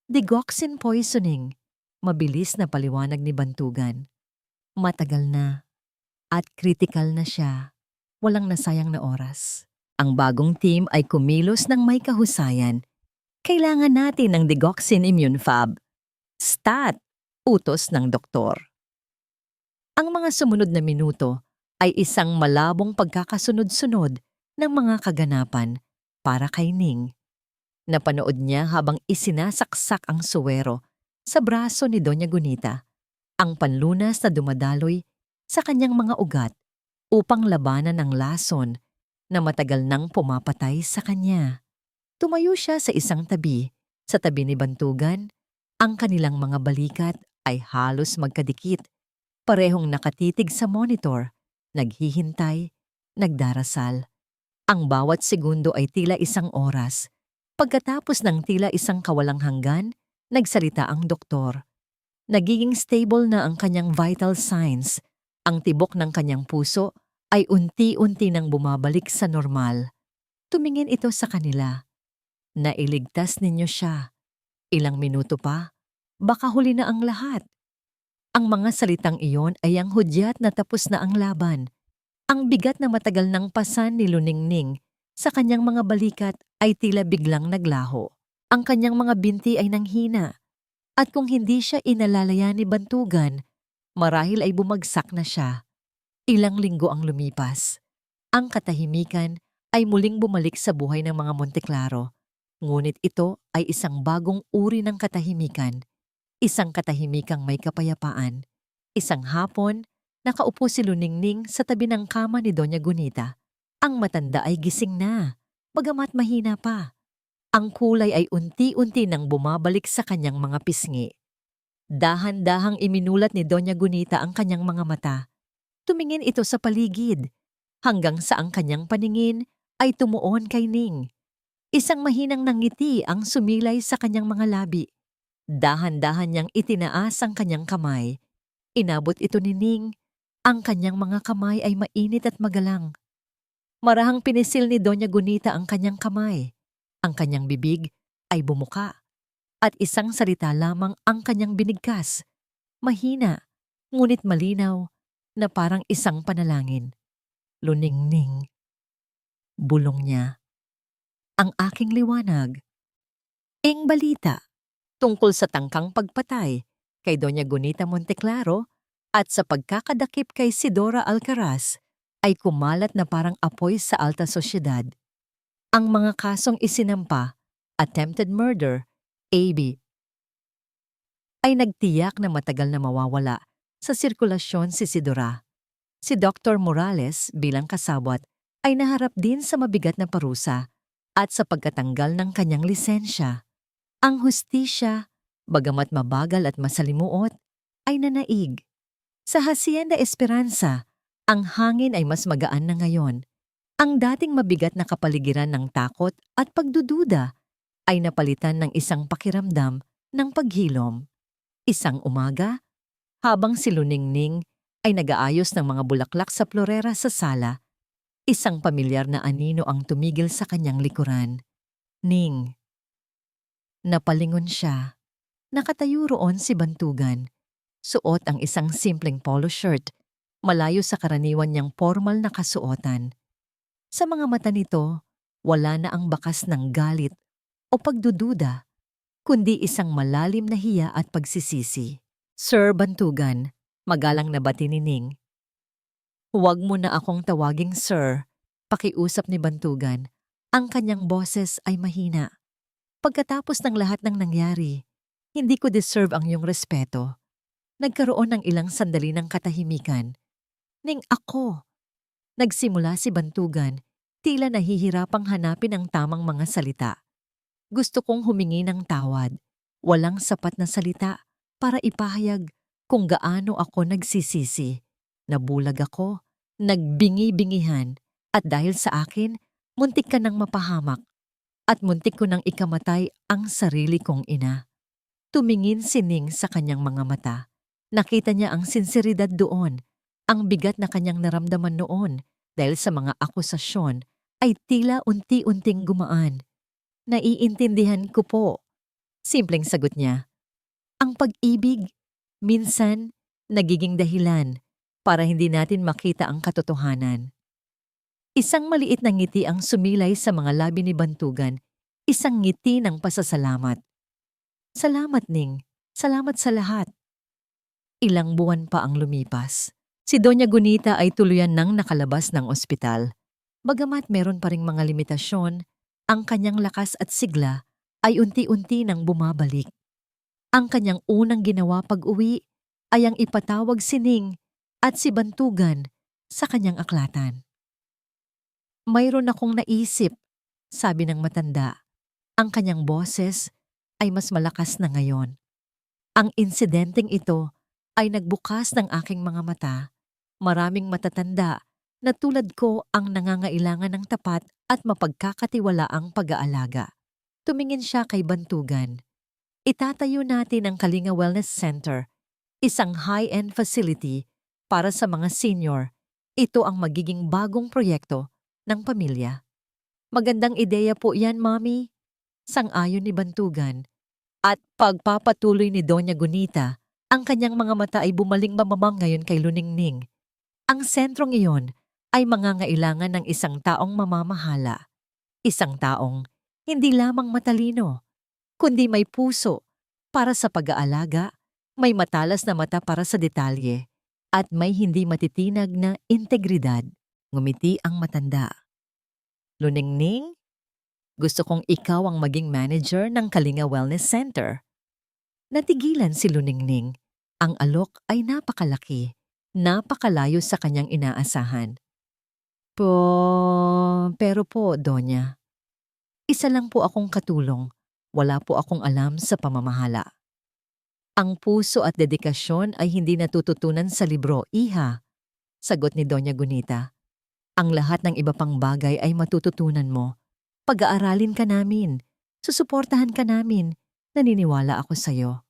Digoxin poisoning, mabilis na paliwanag ni Bantugan. Matagal na at critical na siya. Walang nasayang na oras. Ang bagong team ay kumilos ng may kahusayan. Kailangan natin ng Digoxin Immune Fab. Stat! Utos ng doktor. Ang mga sumunod na minuto ay isang malabong pagkakasunod-sunod ng mga kaganapan para kay Ning. Napanood niya habang isinasaksak ang suwero sa braso ni Doña Gunita, ang panlunas na dumadaloy sa kanyang mga ugat upang labanan ang lason na matagal nang pumapatay sa kanya. Tumayo siya sa isang tabi, sa tabi ni Bantugan. Ang kanilang mga balikat ay halos magkadikit, parehong nakatitig sa monitor, naghihintay, nagdarasal. Ang bawat segundo ay tila isang oras. Pagkatapos ng tila isang kawalang hanggan, nagsalita ang doktor. Nagiging stable na ang kanyang vital signs. Ang tibok ng kanyang puso ay unti-unti nang bumabalik sa normal. Tumingin ito sa kanila. Nailigtas ninyo siya. Ilang minuto pa, baka huli na ang lahat. Ang mga salitang iyon ay ang hudyat na tapos na ang laban. Ang bigat na matagal nang pasan ni Luningning sa kanyang mga balikat ay tila biglang naglaho. Ang kanyang mga binti ay nanghina. At kung hindi siya inalalaya ni Bantugan, marahil ay bumagsak na siya. Ilang linggo ang lumipas. Ang katahimikan ay muling bumalik sa buhay ng mga Monteclaro. Ngunit ito ay isang bagong uri ng katahimikan. Isang katahimikang may kapayapaan. Isang hapon, nakaupo si Luningning sa tabi ng kama ni Doña Gunita. Ang matanda ay gising na, bagamat mahina pa. Ang kulay ay unti-unti nang bumabalik sa kanyang mga pisngi. Dahan-dahang iminulat ni Doña Gunita ang kanyang mga mata. Tumingin ito sa paligid, hanggang sa ang kanyang paningin ay tumuon kay Ning. Isang mahinang nangiti ang sumilay sa kanyang mga labi. Dahan-dahan niyang itinaas ang kanyang kamay. Inabot ito ni Ning. Ang kanyang mga kamay ay mainit at magalang. Marahang pinisil ni Doña Gunita ang kanyang kamay. Ang kanyang bibig ay bumuka. At isang salita lamang ang kanyang binigkas. Mahina, ngunit malinaw, na parang isang panalangin. Luningning. Bulong niya. Ang aking liwanag. Eng balita tungkol sa tangkang pagpatay kay Doña Gunita Monteclaro at sa pagkakadakip kay Sidora Alcaraz ay kumalat na parang apoy sa alta sosyedad. Ang mga kasong isinampa, attempted murder, AB, ay nagtiyak na matagal na mawawala sa sirkulasyon si Sidora. Si Dr. Morales bilang kasabwat ay naharap din sa mabigat na parusa at sa pagkatanggal ng kanyang lisensya. Ang hustisya, bagamat mabagal at masalimuot, ay nanaig. Sa Hacienda Esperanza, ang hangin ay mas magaan na ngayon. Ang dating mabigat na kapaligiran ng takot at pagdududa ay napalitan ng isang pakiramdam ng paghilom. Isang umaga, habang si Luningning ay nag-aayos ng mga bulaklak sa florera sa sala, isang pamilyar na anino ang tumigil sa kanyang likuran. Ning. Napalingon siya. Nakatayo roon si Bantugan. Suot ang isang simpleng polo shirt, malayo sa karaniwan niyang formal na kasuotan. Sa mga mata nito, wala na ang bakas ng galit o pagdududa, kundi isang malalim na hiya at pagsisisi. Sir Bantugan, magalang na bati ni Ning. Huwag mo na akong tawaging sir, pakiusap ni Bantugan. Ang kanyang boses ay mahina. Pagkatapos ng lahat ng nangyari, hindi ko deserve ang iyong respeto. Nagkaroon ng ilang sandali ng katahimikan. Ning ako. Nagsimula si Bantugan, tila nahihirapang hanapin ang tamang mga salita. Gusto kong humingi ng tawad. Walang sapat na salita para ipahayag kung gaano ako nagsisisi. Nabulag ako, nagbingi-bingihan, at dahil sa akin, muntik ka nang mapahamak. At muntik ko nang ikamatay ang sarili kong ina. Tumingin si Ning sa kanyang mga mata. Nakita niya ang sinseridad doon. Ang bigat na kanyang naramdaman noon dahil sa mga akusasyon ay tila unti-unting gumaan. Naiintindihan ko po. Simpleng sagot niya. Ang pag-ibig, minsan, nagiging dahilan para hindi natin makita ang katotohanan. Isang maliit na ngiti ang sumilay sa mga labi ni Bantugan, isang ngiti ng pasasalamat. Salamat, Ning. Salamat sa lahat. Ilang buwan pa ang lumipas. Si Doña Gunita ay tuluyan nang nakalabas ng ospital. Bagamat meron pa ring mga limitasyon, ang kanyang lakas at sigla ay unti-unti nang bumabalik. Ang kanyang unang ginawa pag-uwi ay ang ipatawag si Ning at si Bantugan sa kanyang aklatan. Mayroon akong naisip, sabi ng matanda. Ang kanyang boses ay mas malakas na ngayon. Ang insidenteng ito ay nagbukas ng aking mga mata. Maraming matatanda na tulad ko ang nangangailangan ng tapat at mapagkakatiwalaang pag-aalaga. Tumingin siya kay Bantugan. Itatayo natin ang Kalinga Wellness Center, isang high-end facility para sa mga senior. Ito ang magiging bagong proyekto ng pamilya. Magandang ideya po yan, Mommy. Sang-ayon ni Bantugan. At pagpapatuloy ni Doña Gunita, ang kanyang mga mata ay bumaling mamamang ngayon kay Luningning. Ang sentrong iyon ay mangangailangan ng isang taong mamamahala. Isang taong hindi lamang matalino, kundi may puso para sa pag-aalaga, may matalas na mata para sa detalye, at may hindi matitinag na integridad. Ngumiti ang matanda. Luningning, gusto kong ikaw ang maging manager ng Kalinga Wellness Center. Natigilan si Luningning. Ang alok ay napakalaki, napakalayo sa kanyang inaasahan. Pero po, Donya, isa lang po akong katulong. Wala po akong alam sa pamamahala. Ang puso at dedikasyon ay hindi natututunan sa libro, Iha, sagot ni Doña Gunita. Ang lahat ng iba pang bagay ay matututunan mo. Pag-aaralin ka namin, susuportahan ka namin, naniniwala ako sa'yo.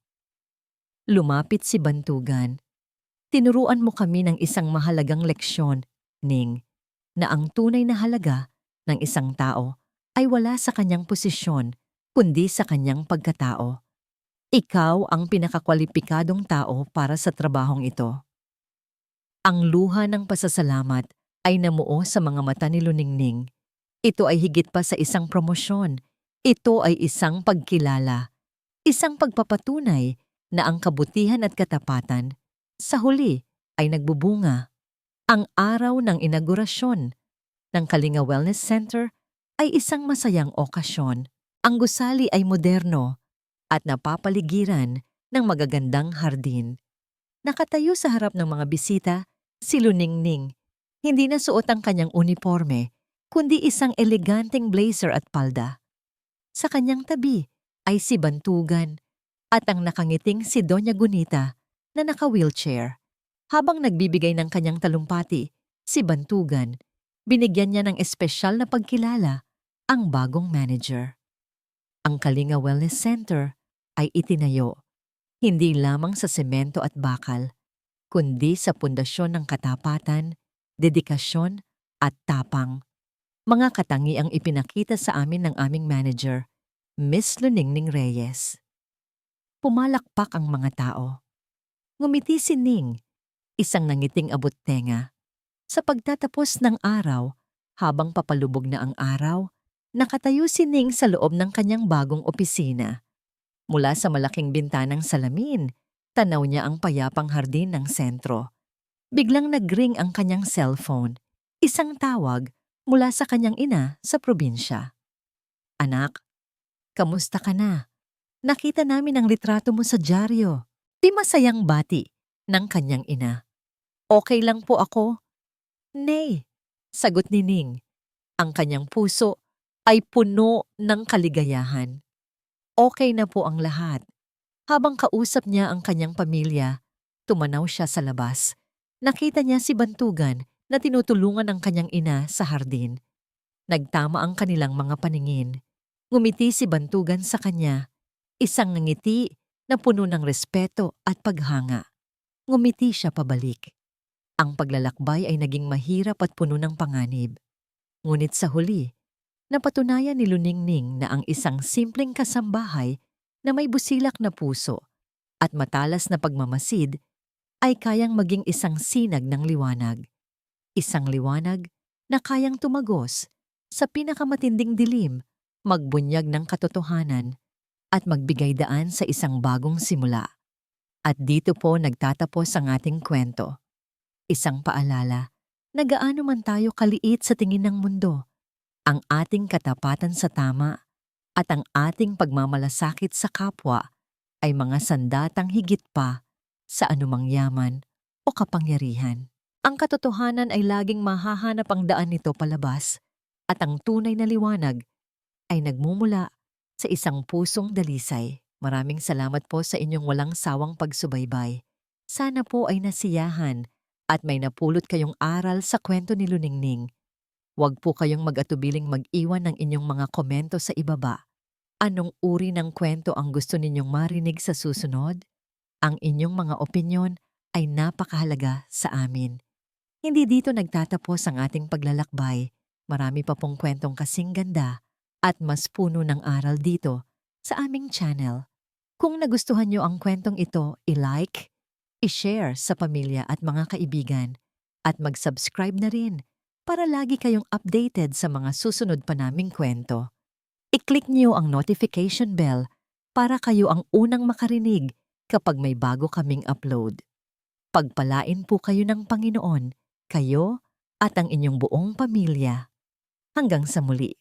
Lumapit si Bantugan. Tinuruan mo kami ng isang mahalagang leksyon, Ning, na ang tunay na halaga ng isang tao ay wala sa kanyang posisyon, kundi sa kanyang pagkatao. Ikaw ang pinakakwalipikadong tao para sa trabahong ito. Ang luha ng pasasalamat ay namuo sa mga mata ni Luningning. Ito ay higit pa sa isang promosyon. Ito ay isang pagkilala. Isang pagpapatunay na ang kabutihan at katapatan sa huli ay nagbubunga. Ang araw ng inaugurasyon ng Kalinga Wellness Center ay isang masayang okasyon. Ang gusali ay moderno at napapaligiran ng magagandang hardin. Nakatayo sa harap ng mga bisita si Luningning. Hindi na suot ang kanyang uniforme, kundi isang eleganteng blazer at palda. Sa kanyang tabi ay si Bantugan at ang nakangiting si Doña Gunita na naka-wheelchair. Habang nagbibigay ng kanyang talumpati, si Bantugan, binigyan niya ng espesyal na pagkilala ang bagong manager. Ang Kalinga Wellness Center ay itinayo hindi lamang sa semento at bakal, kundi sa pundasyon ng katapatan, dedikasyon at tapang. Mga katangiang ipinakita sa amin ng aming manager, Miss Luningning Reyes. Pumalakpak ang mga tao. Ngumiti si Ning, isang nangiting abot-tenga. Sa pagtatapos ng araw, habang papalubog na ang araw, nakatayo si Ning sa loob ng kanyang bagong opisina. Mula sa malaking bintanang salamin, tanaw niya ang payapang hardin ng sentro. Biglang nag-ring ang kanyang cellphone, isang tawag mula sa kanyang ina sa probinsya. "Anak, kamusta ka na? Nakita namin ang litrato mo sa dyaryo." Di masayang bati ng kanyang ina. "Okay lang po ako." "Nay," sagot ni Ning. Ang kanyang puso ay puno ng kaligayahan. Okay na po ang lahat. Habang kausap niya ang kanyang pamilya, tumanaw siya sa labas. Nakita niya si Bantugan na tinutulungan ang kanyang ina sa hardin. Nagtama ang kanilang mga paningin. Ngumiti si Bantugan sa kanya, isang ngiti na puno ng respeto at paghanga. Ngumiti siya pabalik. Ang paglalakbay ay naging mahirap at puno ng panganib. Ngunit sa huli, napatunayan ni Luningning na ang isang simpleng kasambahay na may busilak na puso at matalas na pagmamasid ay kayang maging isang sinag ng liwanag. Isang liwanag na kayang tumagos sa pinakamatinding dilim, magbunyag ng katotohanan at magbigay daan sa isang bagong simula. At dito po nagtatapos ang ating kwento. Isang paalala na gaano man tayo kaliit sa tingin ng mundo, ang ating katapatan sa tama at ang ating pagmamalasakit sa kapwa ay mga sandatang higit pa sa anumang yaman o kapangyarihan. Ang katotohanan ay laging mahahanap ang daan nito palabas at ang tunay na liwanag ay nagmumula sa isang pusong dalisay. Maraming salamat po sa inyong walang sawang pagsubaybay. Sana po ay nasiyahan at may napulot kayong aral sa kwento ni Luningning. Huwag po kayong mag-atubiling mag-iwan ng inyong mga komento sa ibaba. Anong uri ng kwento ang gusto ninyong marinig sa susunod? Ang inyong mga opinyon ay napakahalaga sa amin. Hindi dito nagtatapos ang ating paglalakbay. Marami pa pong kwentong kasing ganda at mas puno ng aral dito sa aming channel. Kung nagustuhan nyo ang kwentong ito, i-like, i-share sa pamilya at mga kaibigan, at mag-subscribe na rin para lagi kayong updated sa mga susunod pa naming kwento. I-click nyo ang notification bell para kayo ang unang makarinig kapag may bago kaming upload. Pagpalain po kayo ng Panginoon, kayo at ang inyong buong pamilya. Hanggang sa muli.